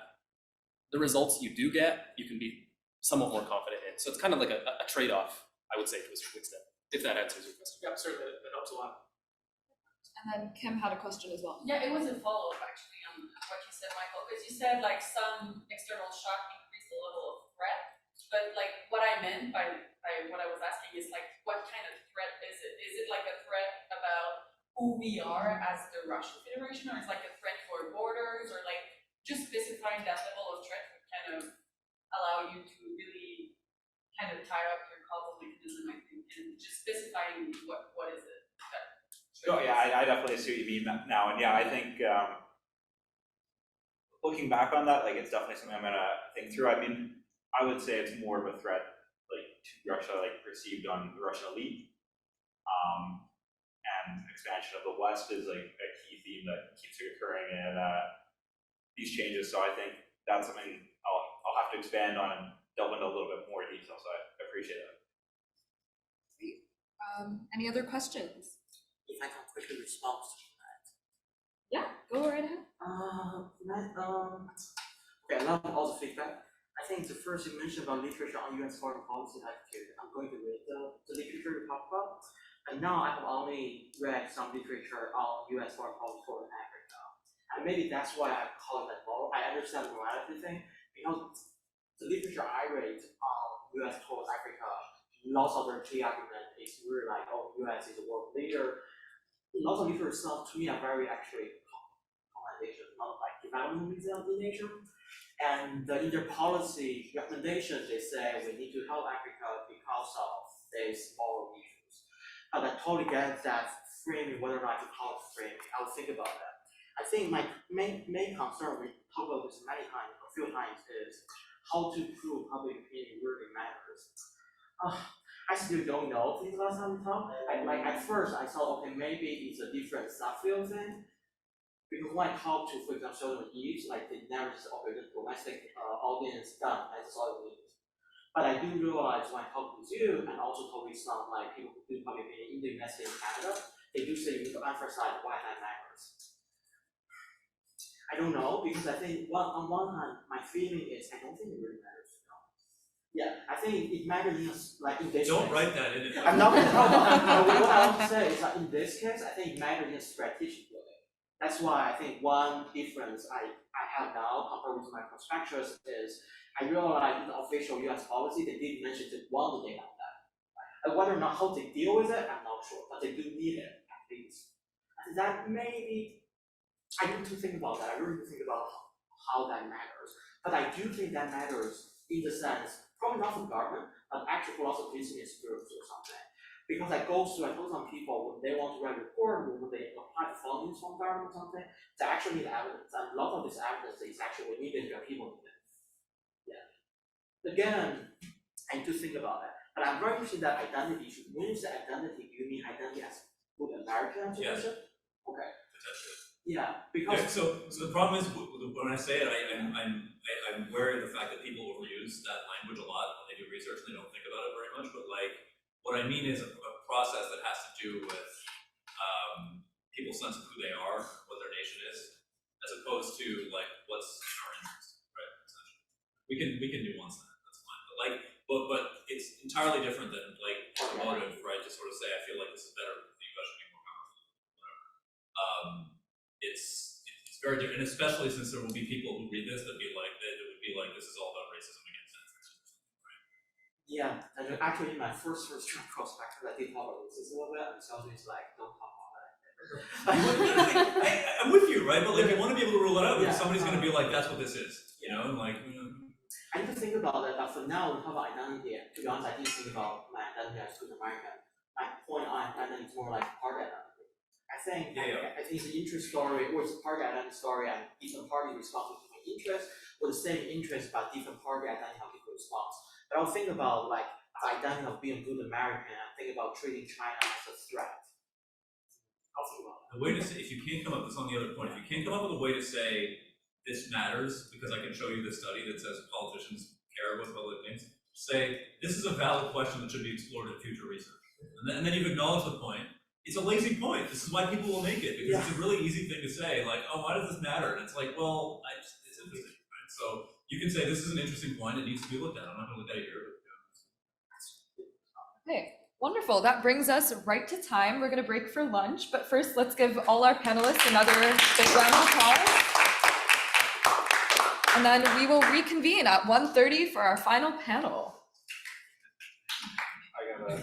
the results you do get, you can be somewhat more confident in. So it's kind of like a trade-off, I would say to a certain extent, if that answers your question. Yeah, certainly, that helps a lot. And then Kim had a question as well. Yeah, it was a follow-up actually on what you said, Michael, because you said like some external shock increased the level of threat, but like what I meant by what I was asking is like, what kind of threat is it? Is it like a threat about who we are as the Russian Federation, or is it like a threat for borders, or like just specifying that level of threat would kind of allow you to really kind of tie up your causal mechanism, I think, and just specifying what is it. Oh yeah, I definitely see what you mean now, and yeah, I think looking back on that, like it's definitely something I'm gonna think through. I mean, I would say it's more of a threat, like to Russia, like perceived on the Russian elite, and expansion of the West is like a key theme that keeps occurring in these changes. So I think that's something I'll have to expand on and delve into a little bit more detail. So I appreciate that. Great. Any other questions? If I can quickly respond to that. Yeah, go right ahead. Okay, I love all the feedback. I think the first you mentioned about literature on US foreign policy attitude, I'm going to read the literature you talked about. And now I have only read some literature on US foreign policy toward Africa. And maybe that's why I call it that model. I understand the morality thing, because the literature I read on US toward Africa, lots of their key argument is really like, oh, US is a world leader. Lots of literature stuff to me are very actually commendation, not like development of the nature. And in their policy recommendations, they say we need to help Africa because of these moral issues. But I totally get that framing, whether or not to call it framing. I'll think about that. I think my main concern, we talked about this many times, a few times, is how to prove public opinion really matters. I still don't know since last time we talked. At first I thought, okay, maybe it's a different subfield thing. Because when I talk to, for example, children Eves, like they never just okay, the domestic audience done, that's all it means. But I do realize when I talk with you and also talk with some like people who do public opinion in the United States and Canada, they do say you need to emphasize why that matters. I don't know, because I think on one hand, my feeling is I don't think it really matters. Yeah, I think it matters in like in this Don't case. write that in. I'm not going to talk about what I want to say is that in this case, I think it matters in a strategic way. That's why I think one difference I have now compared with my prospectus is I realize in the official US policy, they did mention they want the data on that. And whether or not how they deal with it, I'm not sure, but they do need it at least. And that maybe, I need to think about that. I really need to think about how that matters. But I do think that matters in the sense, probably not from government, but actually for lots of business groups or something. Because I told some people when they want to write a report, when they apply for funding from government or something, they actually need evidence. And a lot of this evidence is actually needed to people need it. Yeah. Again, I need to think about that. But I'm very interested in that identity issue. When you say identity, do you mean identity as good American citizen? Yes. Okay. Potentially. Yeah, because so the problem is when I say it, I'm wary of the fact that people overuse that language a lot when they do research and they don't think about it very much. But like, what I mean is a process that has to do with people's sense of who they are, what their nation is, as opposed to like what's in our interest, right? Essentially, we can nuance that. That's fine. But like, but it's entirely different than like motive, right? To sort of say, I feel like this is better. The U.S. should be more powerful, whatever. It's very different, and especially since there will be people who read this that would be like, this is all about racism against citizens, right? yeah, and actually in my first term prospectus, I did talk about this a little bit, and so it's like, don't talk about that. I'm with you, right? But like, you want to be able to rule it out because Yeah. somebody's going to be like, that's what this is, you know, and like. I need to think about that, but for now, we talk about identity. To be honest, I didn't think about my identity as good American. My point on identity is more like party identity. I think it's an interest story, or it's a party identity story, and different parties respond to different interests, or the same interest, but different party identity how people respond. But I'll think about like the identity of being a good American, and think about treating China as a threat. I'll think about that. The way to say, if you can't come up, that's on the other point, if you can't come up with a way to say, this matters, because I can show you this study that says politicians care about what it means, say, this is a valid question that should be explored in future research. And then you've acknowledged the point. It's a lazy point. This is why people will make it, because it's a really easy thing to say, like, oh, why does this matter? And it's like, well, it's interesting, right? So you can say, this is an interesting point, it needs to be looked at. I'm not going to look at it here. Okay, wonderful. That brings us right to time. We're going to break for lunch, but first let's give all our panelists another big round of applause. And then we will reconvene at 1:30 for our final panel. I gotta